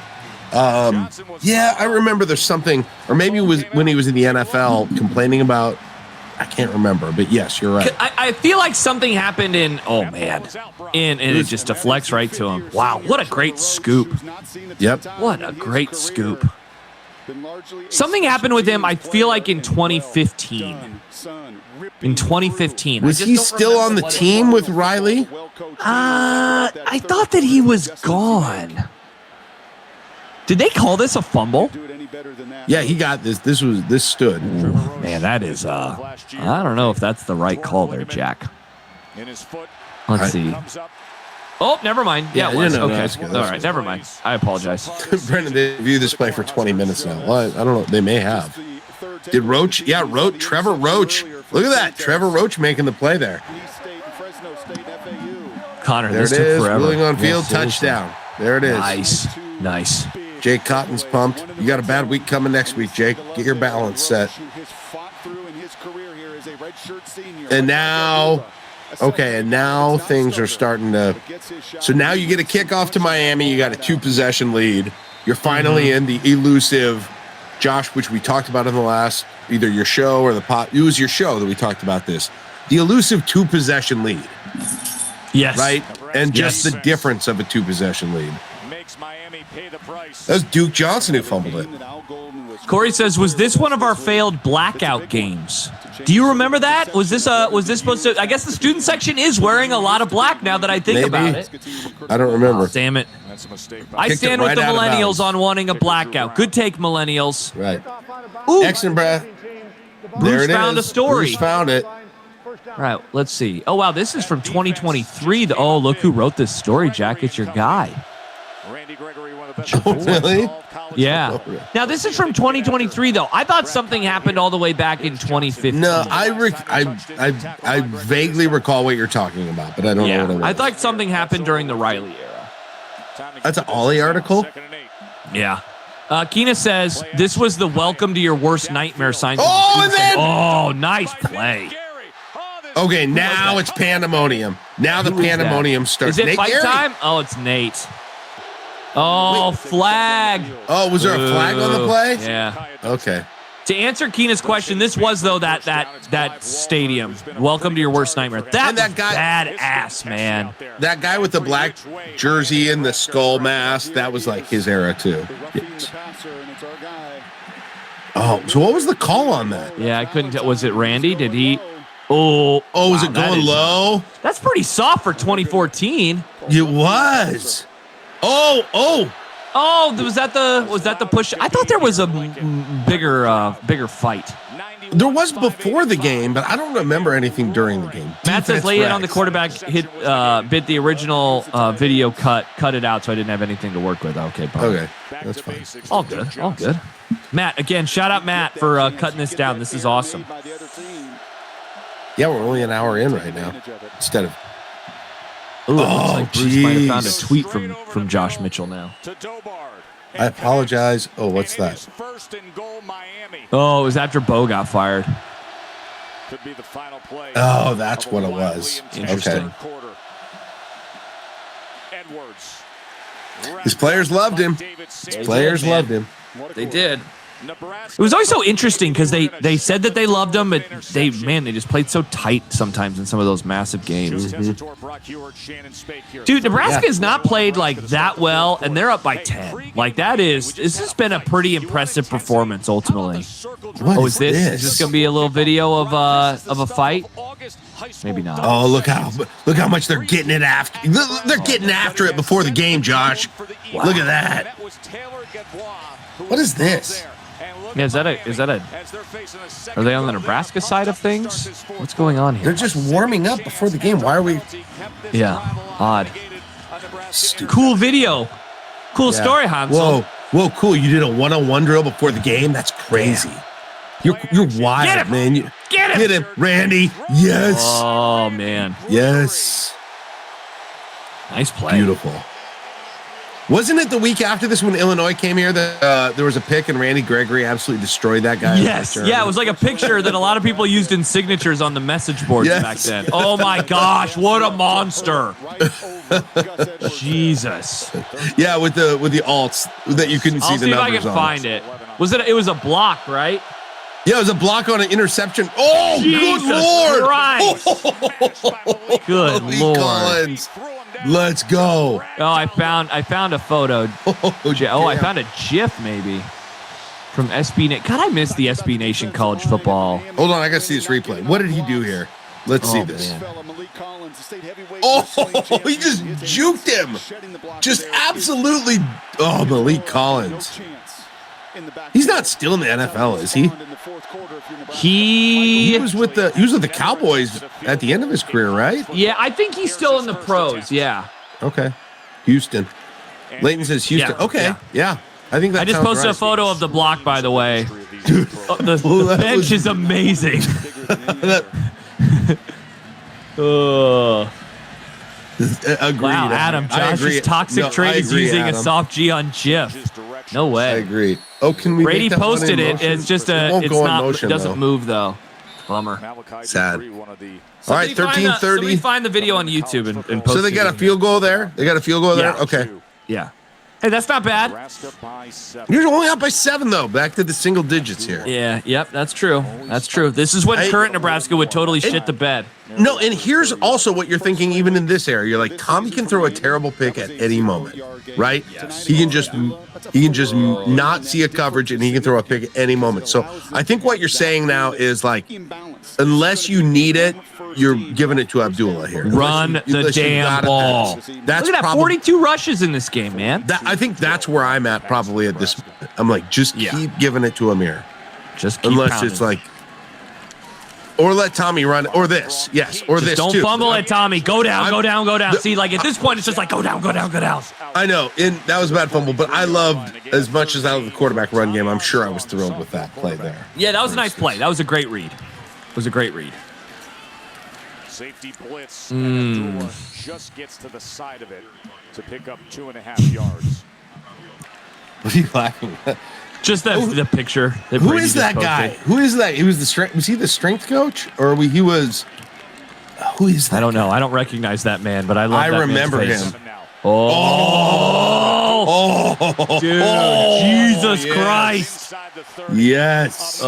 Yeah, I remember there's something, or maybe it was when he was in the NFL complaining about, I can't remember, but yes, you're right. I feel like something happened and it just deflects right to him. Wow, what a great scoop. Yep. What a great scoop. Something happened with him, I feel like in 2015. In 2015. Was he still on the team with Riley? I thought that he was gone. Did they call this a fumble? Yeah, he got this. This stood. Ooh, man, that is I don't know if that's the right call there, Jack. Let's see. Oh, never mind. Yeah, it was. Okay. All right, never mind. I apologize. Brendan, they viewed this play for 20 minutes now. Well, I don't know. They may have. Did Roach? Yeah, Trevor Roach. Look at that. Trevor Roach making the play there. Connor, there this it took is. forever. Wheeling on field, touchdown. There it is. Nice. Jake Cotton's pumped. You got a bad week coming next week, Jake. Get your balance set. And now, things are starting to. So now you get a kickoff to Miami. You got a 2-possession lead. You're finally in the elusive, Josh, which we talked about in the last, either your show or the pot. It was your show that we talked about this. The elusive 2-possession lead. Yes. Right? And just the difference of a 2-possession lead. That was Duke Johnson who fumbled it. Corey says, was this one of our failed blackout games? Do you remember that? Was this supposed to? I guess the student section is wearing a lot of black now that I think about it. I don't remember. Oh, damn it. I stand with the millennials on wanting a blackout. Good take, millennials. Right. Ooh. Excellent breath. Bruce found a story. Bruce found it. All right, let's see. Oh, wow, this is from 2023. Oh, look who wrote this story, Jack. It's your guy. Oh, really? Yeah. Now, this is from 2023, though. I thought something happened all the way back in 2015. No, I vaguely recall what you're talking about, but I don't know what it was. I thought something happened during the Riley era. That's an Ollie article? Yeah. Keena says, this was the welcome to your worst nightmare sign. Oh, nice play. Okay, now it's pandemonium. Now the pandemonium starts. Is it fight time? Oh, it's Nate. Oh, flag. Oh, was there a flag on the play? Yeah. Okay. To answer Keena's question, this was, though, that stadium. Welcome to your worst nightmare. That guy, badass, man. That guy with the black jersey and the skull mask, that was like his era, too. Yes. Oh, so what was the call on that? Yeah, I couldn't tell. Was it Randy? Did he? Oh, was it going low? That's pretty soft for 2014. It was. Oh, was that the push? I thought there was a bigger fight. There was before the game, but I don't remember anything during the game. Matt says lay it on the quarterback, bit the original video cut it out, so I didn't have anything to work with. Okay, that's fine. All good. Matt, again, shout out Matt for cutting this down. This is awesome. Yeah, we're only an hour in right now instead of. Ooh, looks like Bruce might have found a tweet from Josh Mitchell now. I apologize. Oh, what's that? Oh, it was after Bo got fired. Oh, that's what it was. Interesting. His players loved him. They did. It was always so interesting because they said that they loved him, but they just played so tight sometimes in some of those massive games. Mm-hmm. Dude, Nebraska has not played like that well, and they're up by 10. Like this has been a pretty impressive performance ultimately. What is this? Is this gonna be a little video of a fight? Maybe not. Oh, look how much they're getting it after. They're getting after it before the game, Josh. Wow. Look at that. What is this? Yeah, is that a? Are they on the Nebraska side of things? What's going on here? They're just warming up before the game. Why are we? Yeah, odd. Stupid. Cool video. Cool story, Hansel. Whoa, cool. You did a 1-on-1 drill before the game? That's crazy. You're wild, man. Get Get him, Randy. Yes. Oh, man. Yes. Nice play. Beautiful. Wasn't it the week after this when Illinois came here that there was a pick and Randy Gregory absolutely destroyed that guy? Yes. Yeah, it was like a picture that a lot of people used in signatures on the message boards back then. Oh, my gosh. What a monster. Jesus. Yeah, with the alts that you couldn't see the numbers on. I'll see if I can find it. It was a block, right? Yeah, it was a block on an interception. Oh, Jesus good Lord. Good Holy Lord. Collins. Let's go. Oh, I found a photo. I found a GIF maybe from SB Nation. God, I miss the SB Nation college football. Hold on, I gotta see this replay. What did he do here? Let's see this. Man. Oh, he just juked him. Just absolutely. Oh, Malik Collins. He's not still in the NFL, is he? He was with the Cowboys at the end of his career, right? Yeah, I think he's still in the pros. Yeah. Okay. Houston. Leighton says Houston. Yeah, okay. Yeah. I think that. I just posted a photo of the block, by the way. Dude, the bench is amazing. Agreed. Wow, Adam, Josh's toxic trait is using a soft G on GIF. No way. I agree. Oh, can we? Brady posted it. It's just it doesn't move though. Bummer. Sad. All right, 13:30. Somebody find the video on YouTube and post. So they got a field goal there. There. Okay. Yeah. Hey, that's not bad. You're only up by 7 though. Back to the single digits here. Yeah. Yep. That's true. That's true. This is when current Nebraska would totally shit the bed. No, and here's also what you're thinking. Even in this area, you're like, Tommy can throw a terrible pick at any moment, right? Yes. He can just not see a coverage, and he can throw a pick at any moment. So I think what you're saying now is like, unless you need it, you're giving it to Abdullah here. Run the damn ball. That's look at that, 42 rushes in this game, man. I think that's where I'm at probably at this. I'm like, just keep giving it to Amir. Just keep unless pounding. It's like. Or let Tommy run, or this, yes, or this don't too. Don't fumble it, Tommy. Go down, go down. See, like at this point, it's just like go down. I know, and that was a bad fumble, but I loved, as much as I love the quarterback run game, I'm sure I was thrilled with that play there. Yeah, that was a nice play. That was a great read. Safety blitz. And Abdullah just gets to the side of it to pick up 2.5 yards. What are you laughing at? Just the picture. Who is that guy? Who is that? He was the strength. Was he the strength coach, or he was? Who is that? I don't know. I don't recognize that man, but I love. I remember him. Oh, dude! Jesus Christ! Yes.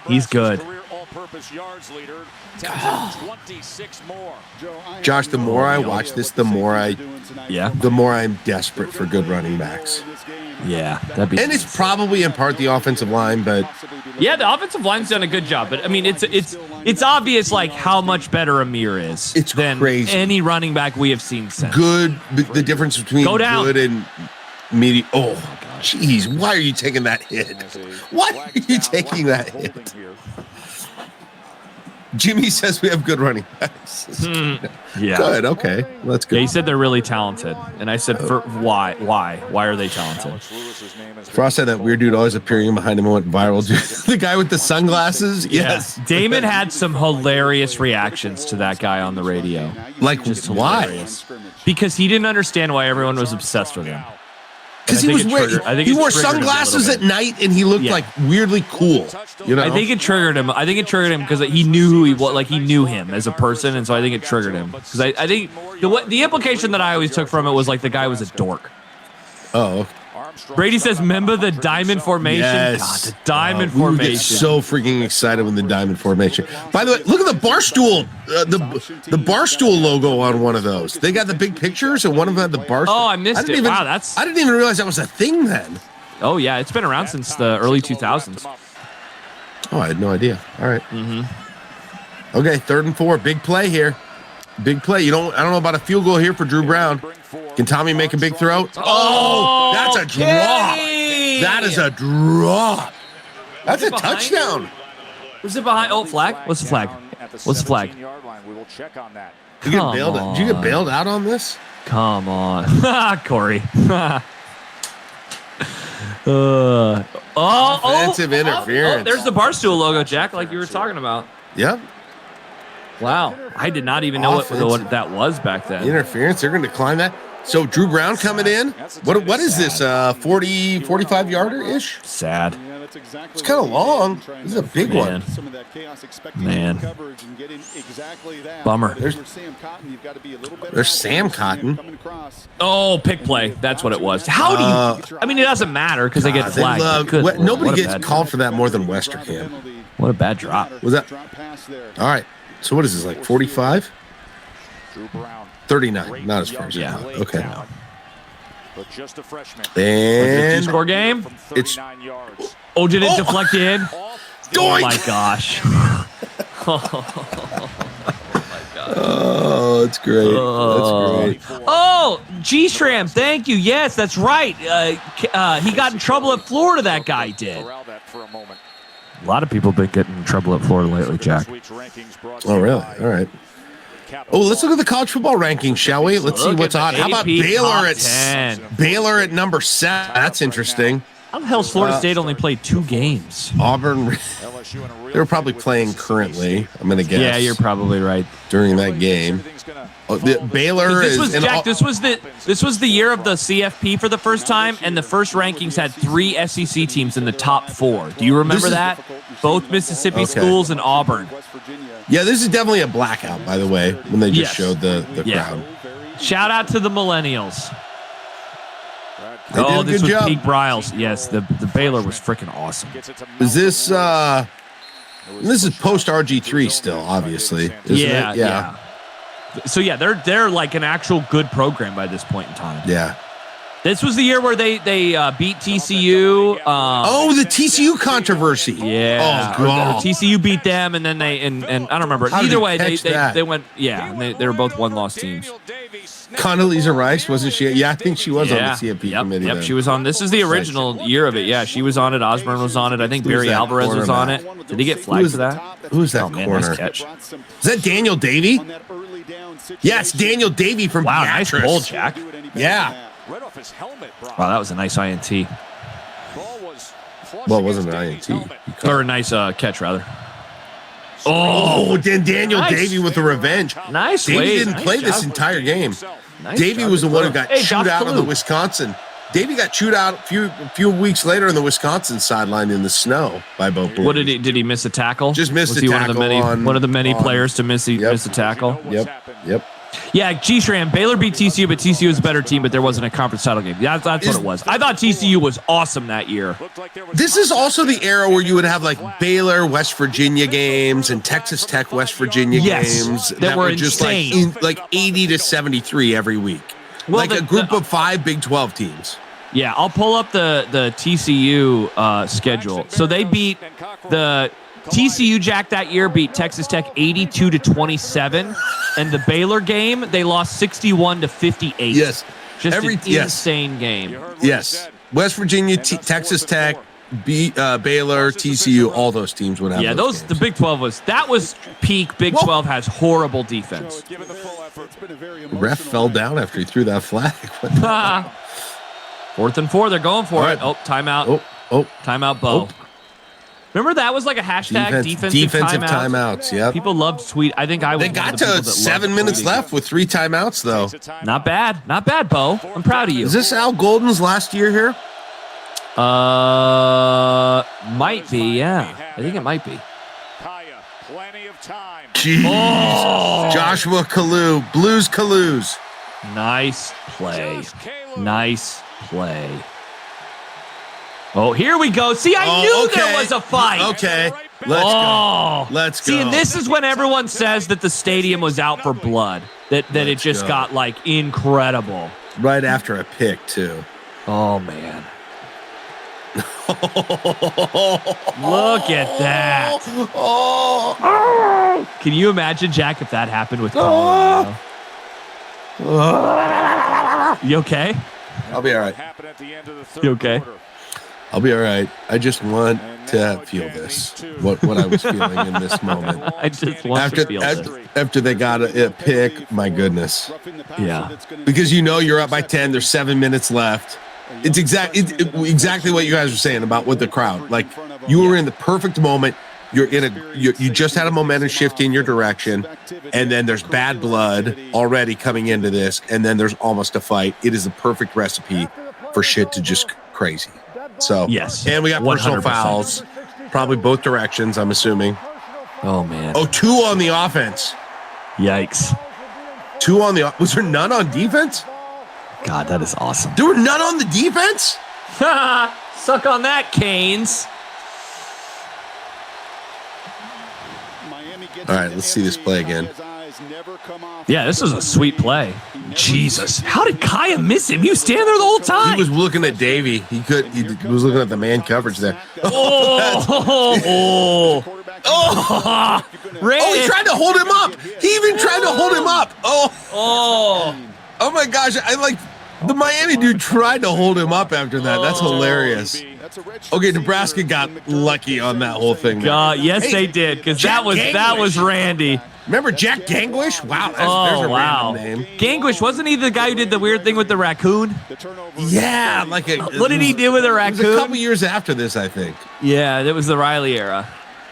He's good. Josh, the more I watch this, the more I'm desperate for good running backs. Yeah, that'd be. And it's probably in part the offensive line, but yeah, the offensive line's done a good job. But I mean, it's obvious like how much better Amir is. It's than crazy. Any running back we have seen since. Good. The difference between good and medium. Oh, jeez, why are you taking that hit? Why are you taking that hit? Jimmy says we have good running backs. Yeah. Good. Okay. Let's go. Yeah, he said they're really talented. And I said, for why? Why? Why are they talented? Frost said that weird dude always appearing behind him and went viral. The guy with the sunglasses? Yes. Yeah. Damon had some hilarious reactions to that guy on the radio. Like, just why? Hilarious. Because he didn't understand why everyone was obsessed with him. Because he wore sunglasses at night and he looked like weirdly cool. You know, I think it triggered him. Because he knew who he was. Like he knew him as a person, and so I think it triggered him. Because I think the implication that I always took from it was like the guy was a dork. Oh. Brady says, "Remember the diamond formation?" Yes. God, the diamond formation. We get so freaking excited when the diamond formation. By the way, look at the Barstool, the Barstool logo on one of those. They got the big pictures, and one of them had the Barstool. Oh, I missed it. Wow, I didn't even realize that was a thing then. Oh yeah, it's been around since the early 2000s. Oh, I had no idea. All right. Mm-hmm. Okay, 3rd and 4, big play here. Big play. I don't know about a field goal here for Drew Brown. Can Tommy make a big throw? Oh, that's a drop. That is a drop. That's a touchdown. Was it behind? Oh, flag. What's the flag? What's the flag? Did you get bailed out on this? Come on, Corey. Offensive interference. There's the Barstool logo, Jack, like you were talking about. Yep. Wow. I did not even know what that was back then. Interference. They're going to decline that. So Drew Brown coming in. What is this? 45 yarder ish? Sad. It's kind of long. This is a big one. Man. Bummer. There's Sam Cotton. Oh, pick play. That's what it was. How do you? I mean, it doesn't matter because they get flagged. Nobody gets called for that more than Westerkamp. What a bad drop. Was that? All right. So what is this, like 45? 39. Not as far as yeah. Okay. But just a freshman. And score game. It's oh, did it deflect in? Oh my gosh. Oh, it's great. That's great. Oh, G-Shram, thank you. Yes, that's right. He got in trouble at Florida, that guy did. A lot of people have been getting in trouble at Florida lately, Jack. Oh, really? All right. Oh, let's look at the college football rankings, shall we? Let's see what's on. How about Baylor at 10? Baylor at number 7. That's interesting. How the hell's Florida State only played 2 games? Auburn, they're probably playing currently, I'm going to guess. Yeah, you're probably right. During that game. Oh, Baylor this was, Jack, this was the year of the CFP for the first time, and the first rankings had 3 SEC teams in the top 4. Do you remember that? Both Mississippi schools and Auburn. Yeah, this is definitely a blackout, by the way, when they just showed the crowd. Shout out to the millennials. This was peak Bryles. Yes, the Baylor was freaking awesome. Is this this is post RG3 still, obviously. Isn't it? Yeah. So yeah, they're like an actual good program by this point in time. Yeah. This was the year where they beat TCU. The TCU controversy. Yeah. Oh god. TCU beat them, and then and I don't remember. Either way, they went. Yeah, and they were both 1-loss teams. Condoleezza Rice, wasn't she? Yeah, I think she was on the CFP committee. Yep, she was on. This is the original year of it. Yeah, she was on it. Osborne was on it. I think Barry Alvarez was on it. Did he get flagged for that? Who's that corner? Nice catch. Is that Daniel Davey? Yeah, it's Daniel Davey from Nice pull, Jack. Yeah. Wow, that was a nice INT. Well, it wasn't an INT. Or a nice catch, rather. Oh, then Daniel Davey with the revenge. Nice. Davey didn't play this entire game. Davey was the one who got chewed out on the Wisconsin. Davey got chewed out a few weeks later on the Wisconsin sideline in the snow by both boys. What did he miss a tackle? Just missed a tackle. One of the many players to miss a tackle. Yep. Yeah, G-Shram, Baylor beat TCU, but TCU was a better team, but there wasn't a conference title game. That's what it was. I thought TCU was awesome that year. This is also the era where you would have like Baylor, West Virginia games and Texas Tech, West Virginia games that were just insane. like 80 to 73 every week. Well, like a group of 5 Big 12 teams. Yeah, I'll pull up the TCU schedule. So they beat the TCU Jack that year beat Texas Tech 82-27, and the Baylor game they lost 61-58. Yes, just an insane game. Yes, West Virginia, Texas Tech, Baylor, TCU, all those teams would have. Yeah, the Big 12 was peak. Big 12 has horrible defense. The ref fell down after he threw that flag. 4th and 4, they're going for it. Oh, timeout. Oh, timeout, Bo. Remember that was like a hashtag defensive timeouts. Yeah, people loved tweet. I think I was. They got to 7 minutes left with 3 timeouts though. Not bad, Bo. I'm proud of you. Is this Al Golden's last year here? Might be. Yeah, I think it might be. Jeez. Oh. Joshua Kalu, Blues Kalu's. Nice play. Oh, here we go. See, I knew there was a fight. Okay, let's go. See, and this is when everyone says that the stadium was out for blood, that it just got, like, incredible. Right after a pick, too. Oh, man. Look at that. Can you imagine, Jack, if that happened with Colorado? You okay? I'll be all right. You okay? I'll be all right. I just want to feel this. What I was feeling in this moment. I just want to feel this. After they got a pick, my goodness. Yeah. Because you're up by 10. There's 7 minutes left. It's exactly what you guys were saying about with the crowd. Like, you were in the perfect moment. You just had a momentum shift in your direction, and then there's bad blood already coming into this, and then there's almost a fight. It is the perfect recipe for shit to just crazy. So yes, and we got 100%. personal fouls, probably both directions, I'm assuming. Oh man. Oh, 2 on the offense. Yikes. 2 on the. Was there none on defense? God, that is awesome. There were none on the defense? Suck on that, Canes. All right, let's see this play again. Yeah, this was a sweet play. Jesus. How did Kaya miss him? He was standing there the whole time. He was looking at Davey. He was looking at the man coverage there. Randy. He tried to hold him up. He even tried to hold him up. Oh my gosh. I like the Miami dude tried to hold him up after that. That's hilarious. Okay, Nebraska got lucky on that whole thing. Yes, they did, because that was Randy. Remember Jack Ganglish? Wow, there's a random name. Ganglish, wasn't he the guy who did the weird thing with the raccoon? Yeah, what did he do with the raccoon? It was a couple years after this, I think. Yeah, it was the Riley era.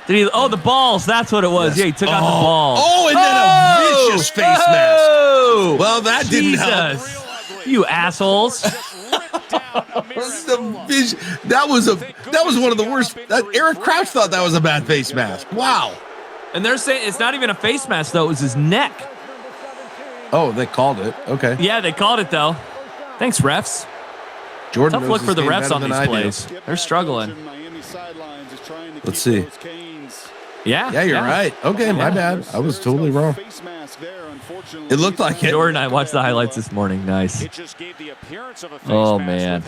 Did he? Oh, the balls. That's what it was. Yes. Yeah, he took out the balls. Oh, and then a vicious face mask. Well, that didn't help. You assholes. That was one of the worst. Eric Crouch thought that was a bad face mask. Wow. And they're saying it's not even a face mask, though. It was his neck. Oh, they called it. Okay. Yeah, they called it, though. Thanks, refs. Jordan, tough look for the refs on these plays. They're struggling. Let's see. Yeah, you're right. Okay, my bad. I was totally wrong. It looked like it. Jordan, I watched the highlights this morning. Nice. Oh, man.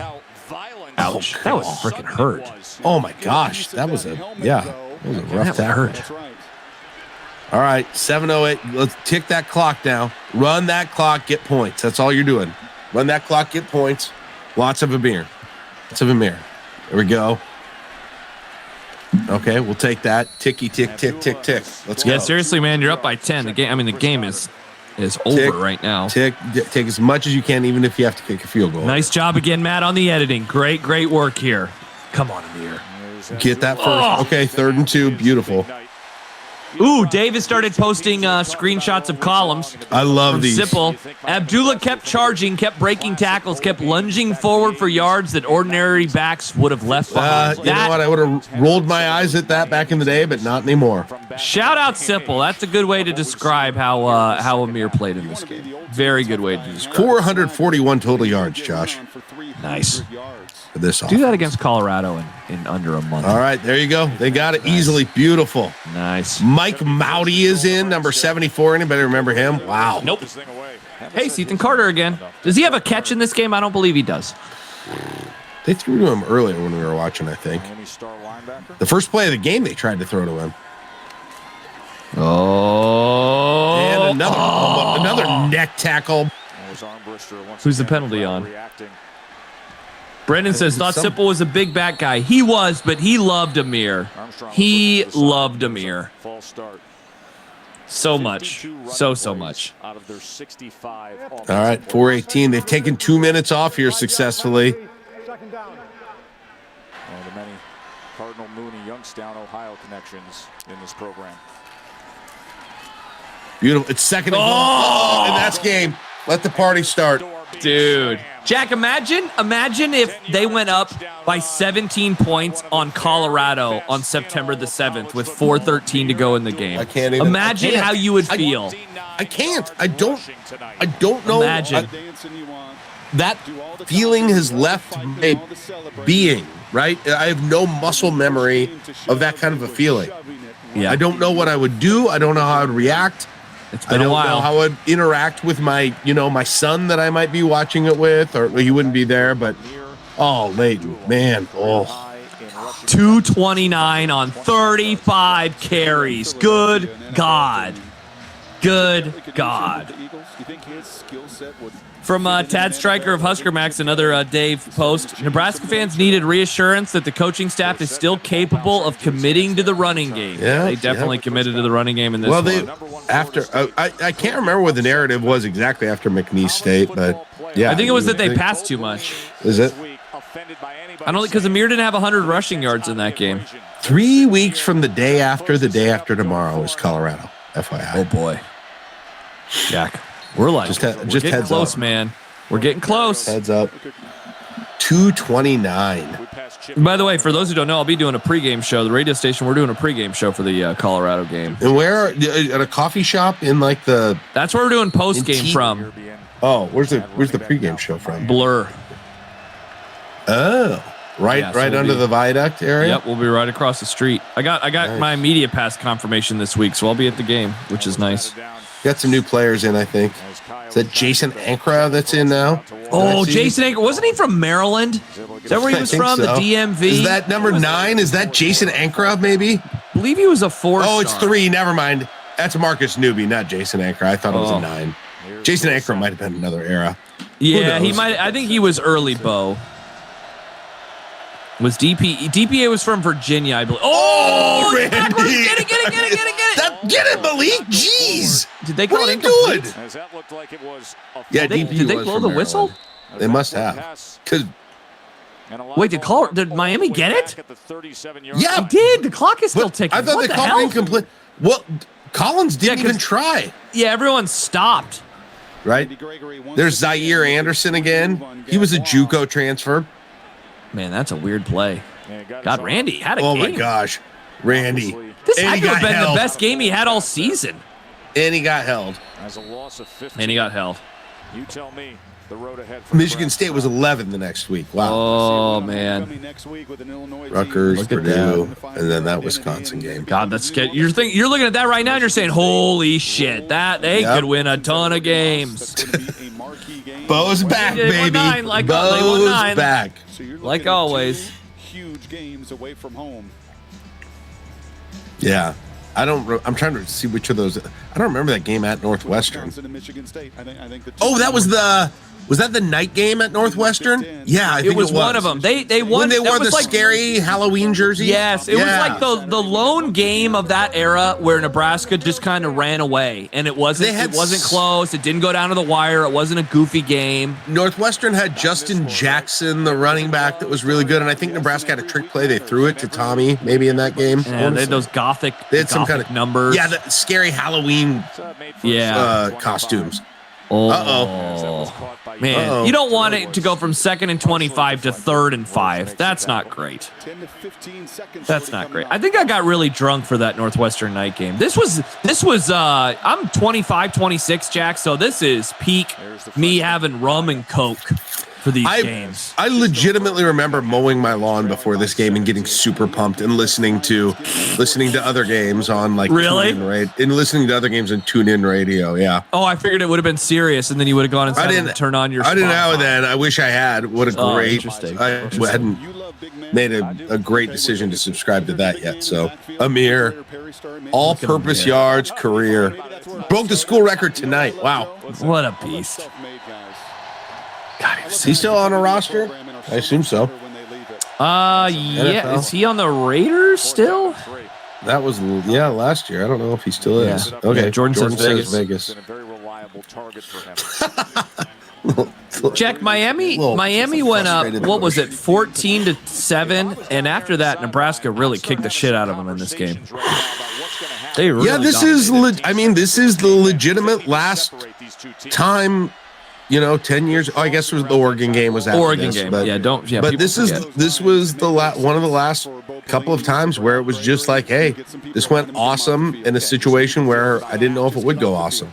Ouch. That was freaking hurt. Oh, my gosh. That was a rough tackle. Hurt. All right, 7:08. Let's tick that clock down. Run that clock, get points. That's all you're doing. Run that clock, get points. Lots of Amir. There we go. Okay, we'll take that. Ticky, tick, tick, tick, tick. Let's go. Yeah, seriously, man, you're up by 10. The game is over right now. Take as much as you can, even if you have to kick a field goal. Nice job again, Matt, on the editing. Great work here. Come on, Amir. Get that first. Okay, 3rd and 2. Beautiful. Ooh, Davis started posting screenshots of columns. I love these. Simple. Abdullah kept charging, kept breaking tackles, kept lunging forward for yards that ordinary backs would have left behind. You know what? I would have rolled my eyes at that back in the day, but not anymore. Shout out Simple. That's a good way to describe how Amir played in this game. Very good way to describe. 441 total yards, Josh. Nice. For this do that against Colorado in under a month. All right, there you go. They got it easily. Beautiful. Nice. Mike Mowdy is in, number 74. Anybody remember him? Wow. Nope. Hey, Ethan Carter again. Does he have a catch in this game? I don't believe he does. They threw to him earlier when we were watching, I think. The first play of the game, they tried to throw to him. Oh. And another neck tackle. Who's the penalty on? Brendan says, thought Simple was a big back guy. He was, but he loved Amir. He loved Amir. So much. So much. All right, 4:18. They've taken 2 minutes off here successfully. The many Cardinal, Mooney, Youngstown, Ohio connections in this program. Beautiful. It's 2nd and goal. And that's game. Let the party start. Dude. Jack, imagine if they went up by 17 points on Colorado on September the 7th with 4:13 to go in the game. I can't even. Imagine how you would feel. I can't. I don't know. Imagine. That feeling has left a being, right? I have no muscle memory of that kind of a feeling. Yeah. I don't know what I would do. I don't know how I would react. It's been I don't a while. know how I'd interact with my son that I might be watching it with, or he wouldn't be there, but Leighton, man. 229 on 35 carries. Good God. From Tad Stryker of Husker Max, another Dave post. Nebraska fans needed reassurance that the coaching staff is still capable of committing to the running game. Yeah, they definitely committed to the running game in this one. I can't remember what the narrative was exactly after McNeese State, but yeah. I think it was that they passed too much. Is it? I don't because Amir didn't have 100 rushing yards in that game. 3 weeks from the day after tomorrow is Colorado. FYI. Oh boy, Jack, we're like just getting heads close, up. man. We're getting close. Heads up. 229. By the way, for those who don't know, I'll be doing a pregame show. The radio station, we're doing a pregame show for the Colorado game. And where? At a coffee shop in like the. That's where we're doing postgame from. Oh, where's the pregame show from? Blur. Oh, right we'll under the viaduct area. Yep, we'll be right across the street. I got nice. My media pass confirmation this week, so I'll be at the game, which is nice. Got some new players in, I think. Is that Jason Ankara that's in now? Oh, Jason Ankara. Wasn't he from Maryland? Is that where he was from? So. The DMV? Is that number 9? Is that Jason Ankara, maybe? I believe he was a 4-star. Oh, it's 3. Never mind. That's Marcus Newby, not Jason Ankara. I thought it was a 9. Jason Ankara might have been another era. Yeah, he might. I think he was early Bo. Was DPA was from Virginia, I believe. Oh, Randy! Get it! Get it, Malik! Jeez! Did they what are you doing? Yeah, did they blow the whistle? They must have. Because wait, did Miami get it? Yeah, they did. The clock is still ticking. I thought what they called it incomplete. Well, Collins didn't even try. Yeah, everyone stopped. Right? There's Zaire Anderson again. He was a JUCO transfer. Man, that's a weird play. God, Randy had a game. Oh, my gosh. Randy. This had to have been the best game he had all season. And he got held. You tell me the road ahead. Michigan State was 11 the next week. Wow. Oh, man. Rutgers, Purdue, and then that Wisconsin game. God, that's good. You're looking at that right now and you're saying, holy shit, they could win a ton of games. Bo's back, baby. Bo's back. Like always. Huge games away from home. Yeah. I'm trying to see which of those. I don't remember that game at Northwestern. Oh, that was that the night game at Northwestern? Yeah, I think it was one of them. They won. When they wore the scary Halloween jersey? Yes, it was like the lone game of that era where Nebraska just kind of ran away, and it wasn't close. It didn't go down to the wire. It wasn't a goofy game. Northwestern had Justin Jackson, the running back, that was really good, and I think Nebraska had a trick play. They threw it to Tommy maybe in that game. And they had those gothic. They had some kind of numbers. Yeah, the scary Halloween. Costumes. Man, you don't want it to go from 2nd and 25 to 3rd and 5. That's not great. That's not great. I think I got really drunk for that Northwestern night game. This was I'm 25, 26, Jack, so this is peak me having rum and Coke for these games. I legitimately remember mowing my lawn before this game and getting super pumped and listening to other games on like listening to other games on TuneIn Radio. Yeah. Oh, I figured it would have been serious, and then you would have gone inside and turn on your. I didn't know then. I wish I had. What a great! Interesting. I hadn't made a great decision to subscribe to that yet. So Amir, all-purpose yards career, broke the school record tonight. Wow. What a beast. God, is he still on a roster? I assume so. Yeah. NFL? Is he on the Raiders still? That was last year. I don't know if he still is. Yeah. Okay, yeah, Jordan says Vegas. Check Miami. Miami went up. What was it? 14-7, and after that, Nebraska really kicked the shit out of them in this game. They really this is the legitimate last time. 10 years. Oh, I guess it was the Oregon game. Was that Oregon game? But this was one of the last couple of times where it was just like, hey, this went awesome in a situation where I didn't know if it would go awesome.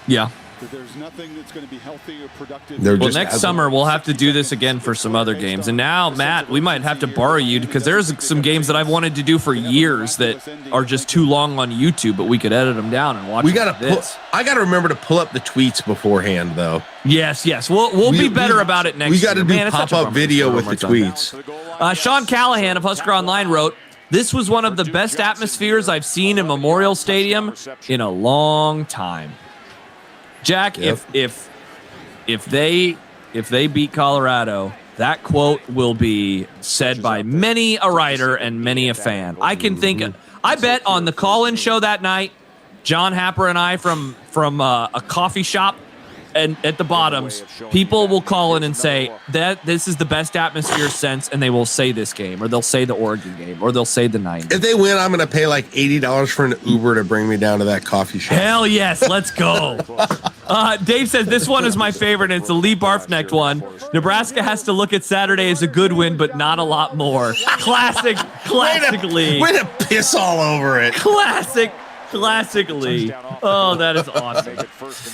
Yeah. There's nothing that's going to be healthy or productive. Well, next summer we'll have to do this again for some other games. And now, Matt, we might have to borrow you because there's some games that I've wanted to do for years that are just too long on YouTube, but we could edit them down and watch. I got to remember to pull up the tweets beforehand, though. Yes. We'll be better about it next. We got to do pop-up video with the tweets. Sean Callahan of Husker Online wrote, "This was one of the best atmospheres I've seen in Memorial Stadium in a long time." Jack, if they beat Colorado, that quote will be said by many a writer and many a fan. I can think of, I bet on the call-in show that night, John Happer and I from a coffee shop and at the bottoms, people will call in and say that this is the best atmosphere since, and they will say this game, or they'll say the Oregon game, or they'll say the 90s. If they win, I'm going to pay like $80 for an Uber to bring me down to that coffee shop. Hell yes, let's go. Dave says this one is my favorite, and it's a Lee Barfnecht one. Nebraska has to look at Saturday as a good win, but not a lot more. Classic Lee. Way to piss all over it. Classic Lee. Oh, that is awesome.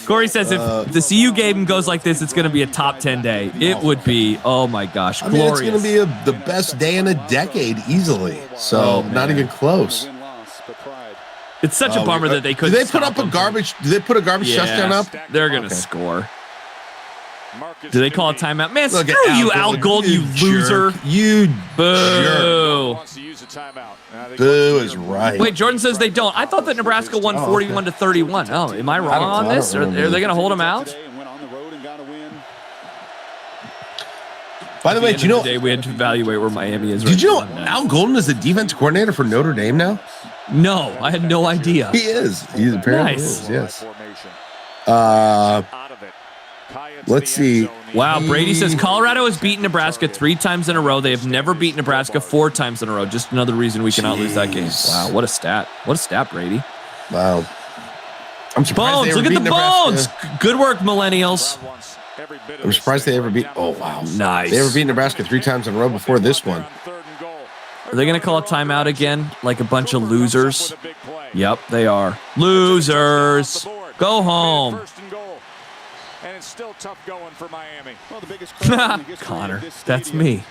Corey says if the CU game goes like this, it's going to be a top 10 day. It would be, oh my gosh, glorious. It's going to be the best day in a decade easily. So not even close. It's such a bummer that they couldn't. Do they put up a garbage? Do they put a garbage touchdown up? They're gonna score. Do they call a timeout? Man, screw you, Al Golden, you loser. You boo. Boo is right. Wait, Jordan says they don't. I thought that Nebraska won 41-31. Oh, am I wrong on this? Are they gonna hold them out? By the way, do you know? Today we had to evaluate where Miami is. Did you know Al Golden is the defense coordinator for Notre Dame now? No, I had no idea. He is. He's apparently nice. Yes. Let's see. Wow, Brady says Colorado has beaten Nebraska 3 times in a row. They have never beaten Nebraska 4 times in a row. Just another reason we cannot lose that game. Wow, what a stat. What a stat, Brady. Wow. I'm surprised Bones, look at the Bones. Good work, millennials. I'm surprised they ever beat. Oh, wow. Nice. They ever beat Nebraska 3 times in a row before this one. Are they going to call a timeout again? Like a bunch of losers? Yep, they are. Losers. Go home. And it's still tough going for Miami. Connor, that's me.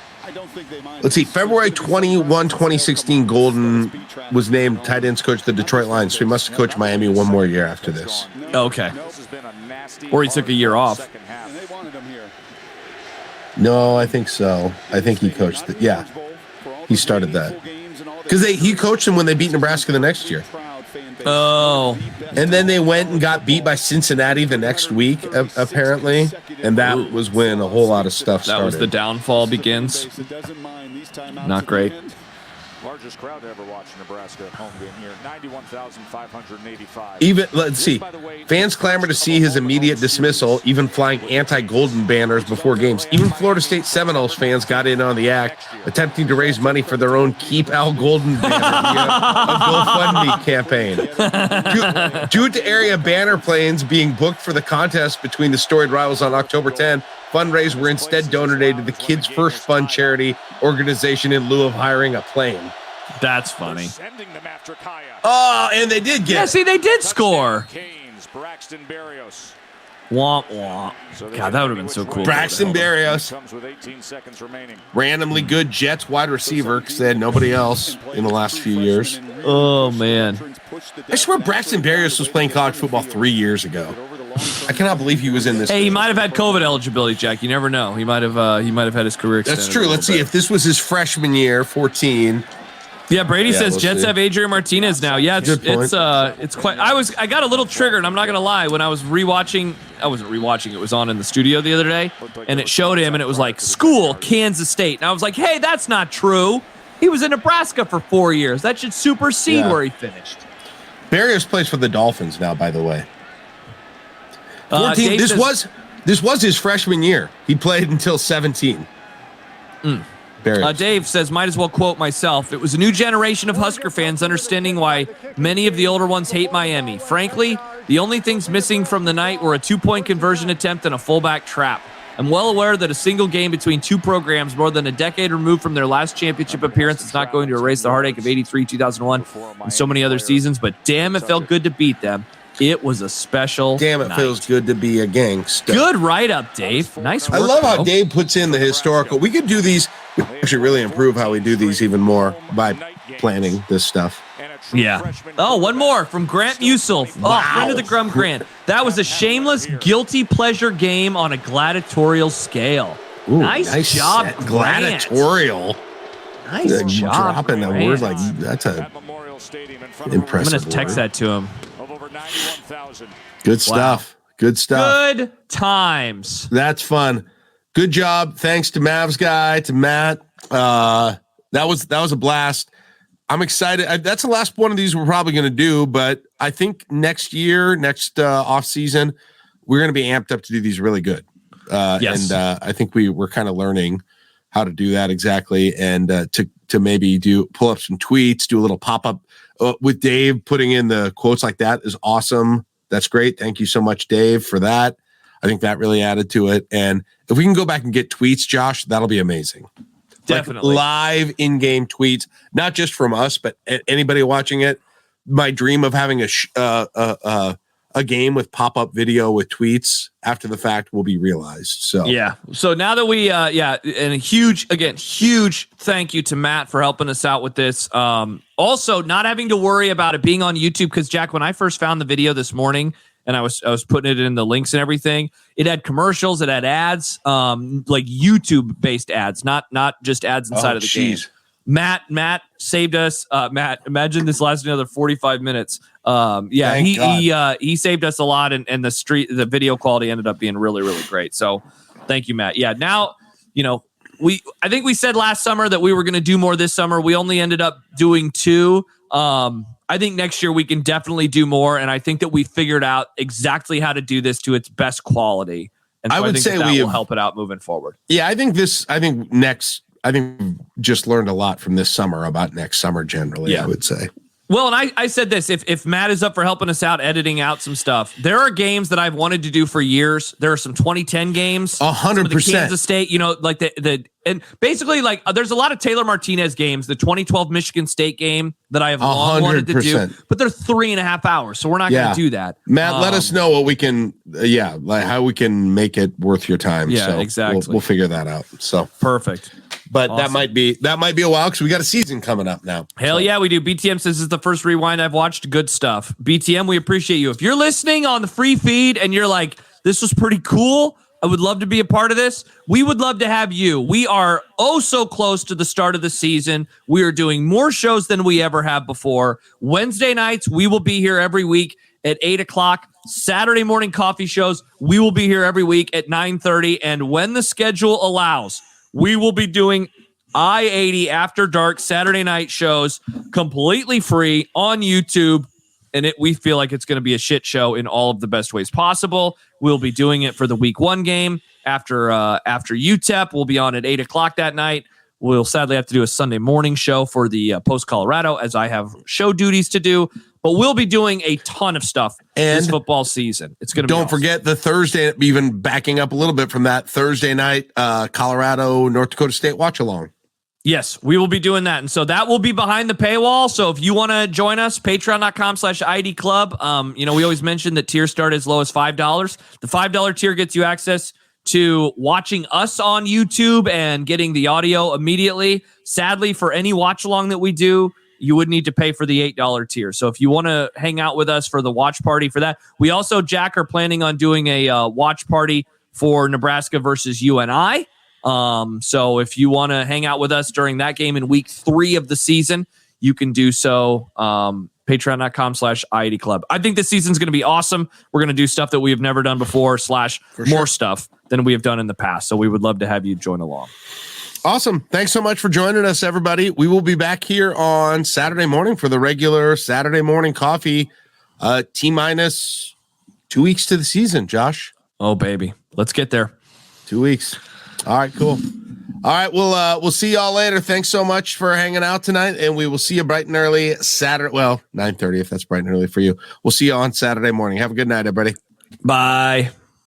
Let's see. February 21, 2016, Golden was named tight ends coach of the Detroit Lions, so he must have coached Miami one more year after this. Okay. Or he took a year off. No, I think so. I think he coached it. Yeah. He started that. Because he coached them when they beat Nebraska the next year. Oh. And then they went and got beat by Cincinnati the next week, apparently. And that was when a whole lot of stuff started. That was the downfall begins. Not great. Largest crowd to ever watch Nebraska home game here, 91,585. Even, let's see, fans clamor to see his immediate dismissal, even flying anti-Golden banners before games. Even Florida State Seminoles fans got in on the act, attempting to raise money for their own Keep Al Golden banner a GoFundMe campaign. Due to area banner planes being booked for the contest between the storied rivals on October 10, fundraisers were instead donated to the Kids First Fund charity organization in lieu of hiring a plane. That's funny. Oh, and they did get. Yeah, see, they did score. Womp womp. God, that would have been so cool. Braxton Berrios. Randomly good Jets wide receiver because they had nobody else in the last few years. Oh, man. I swear Braxton Berrios was playing college football 3 years ago. I cannot believe he was in this. Hey, he might have had COVID eligibility, Jack. You never know. He might have had his career extended. That's true. Let's see if this was his freshman year, 14. Yeah, Brady says Jets have Adrian Martinez now. Yeah, it's quite. I got a little triggered. I'm not gonna lie. When I was rewatching, I wasn't rewatching. It was on in the studio the other day, and it showed him, and it was like school, Kansas State, and I was like, hey, that's not true. He was in Nebraska for 4 years. That should supersede where he finished. Berrios plays for the Dolphins now, by the way. 14. This was his freshman year. He played until 17. Dave says, might as well quote myself. It was a new generation of Husker fans understanding why many of the older ones hate Miami. Frankly, the only things missing from the night were a 2-point conversion attempt and a fullback trap. I'm well aware that a single game between two programs more than a decade removed from their last championship appearance is not going to erase the heartache of 83, 2001, and so many other seasons, but damn, it felt good to beat them. It was a special Damn, it night. Feels good to be a gangster. Good write-up, Dave. Nice work. I love how Dave puts in the historical. We could do these. We should really improve how we do these even more by planning this stuff. Yeah. Oh, one more from Grant Musil. Wow. Oh, friend of the Grum Grant. That was a shameless, guilty pleasure game on a gladiatorial scale. Ooh, nice job, Grant. Gladiatorial. Nice job, dropping a word like that's a impressive. I'm gonna text that to him. Good stuff. Wow. Good stuff. Good times. That's fun. Good job. Thanks to Mavs guy, to Matt. That was a blast. I'm excited. That's the last one of these we're probably going to do, but I think next year, next off season, we're going to be amped up to do these really good. Yes. And I think we're kind of learning how to do that exactly, and to maybe pull up some tweets, do a little pop-up with Dave putting in the quotes like that is awesome. That's great. Thank you so much, Dave, for that. I think that really added to it. And if we can go back and get tweets, Josh, that'll be amazing. Definitely. Like live in-game tweets, not just from us, but anybody watching it. My dream of having a game with pop-up video with tweets after the fact will be realized. So yeah. So now that we and a huge thank you to Matt for helping us out with this. Also not having to worry about it being on YouTube, because Jack, when I first found the video this morning and I was putting it in the links and everything, it had commercials, it had ads, like YouTube based ads, not just ads inside of the game. Matt saved us. Matt, imagine this lasted another 45 minutes. He saved us a lot, and the video quality ended up being really, really great. So thank you, Matt. Yeah. Now, I think we said last summer that we were going to do more this summer. We only ended up doing 2. I think next year we can definitely do more. And I think that we figured out exactly how to do this to its best quality. And so I would say that will help it out moving forward. Yeah. I think just learned a lot from this summer about next summer generally, yeah. I would say. Well, and I said this, if Matt is up for helping us out, editing out some stuff, there are games that I've wanted to do for years. There are some 2010 games. 100%. Kansas State, like and basically like there's a lot of Taylor Martinez games, the 2012 Michigan State game that I have long wanted to do, but they're 3.5 hours. So we're not going to do that. Matt, let us know what we can, like how we can make it worth your time. Yeah, so exactly. We'll figure that out. So perfect. But awesome. that might be a while because we got a season coming up now. Hell yeah, we do. BTM says this is the first rewind I've watched. Good stuff. BTM, we appreciate you. If you're listening on the free feed and you're like, this was pretty cool, I would love to be a part of this, we would love to have you. We are so close to the start of the season. We are doing more shows than we ever have before. Wednesday nights, we will be here every week at 8 o'clock. Saturday morning coffee shows, we will be here every week at 9:30. And when the schedule allows, we will be doing I-80 After Dark Saturday night shows completely free on YouTube. And we feel like it's going to be a shit show in all of the best ways possible. We'll be doing it for the week 1 game after UTEP. We'll be on at 8 o'clock that night. We'll sadly have to do a Sunday morning show for the Post Colorado as I have show duties to do. But we'll be doing a ton of stuff this football season. It's going to be awesome. Forget the Thursday, even backing up a little bit from that Thursday night, Colorado, North Dakota State watch along. Yes, we will be doing that. And so that will be behind the paywall. So if you want to join us, patreon.com/ID Club. We always mention that tiers start as low as $5. The $5 tier gets you access to watching us on YouTube and getting the audio immediately. Sadly, for any watch along that we do, you would need to pay for the $8 tier. So if you want to hang out with us for the watch party for that, we also, Jack, are planning on doing a watch party for Nebraska versus UNI. So if you want to hang out with us during that game in week 3 of the season, you can do so. Patreon.com/IED Club. I think this season's going to be awesome. We're going to do stuff that we have never done before / more stuff than we have done in the past. So we would love to have you join along. Awesome. Thanks so much for joining us, everybody. We will be back here on Saturday morning for the regular Saturday morning coffee. T-minus 2 weeks to the season, Josh. Oh, baby. Let's get there. 2 weeks. All right, cool. All right, we'll see y'all later. Thanks so much for hanging out tonight, and we will see you bright and early Saturday. Well, 9:30 if that's bright and early for you. We'll see you on Saturday morning. Have a good night, everybody. Bye.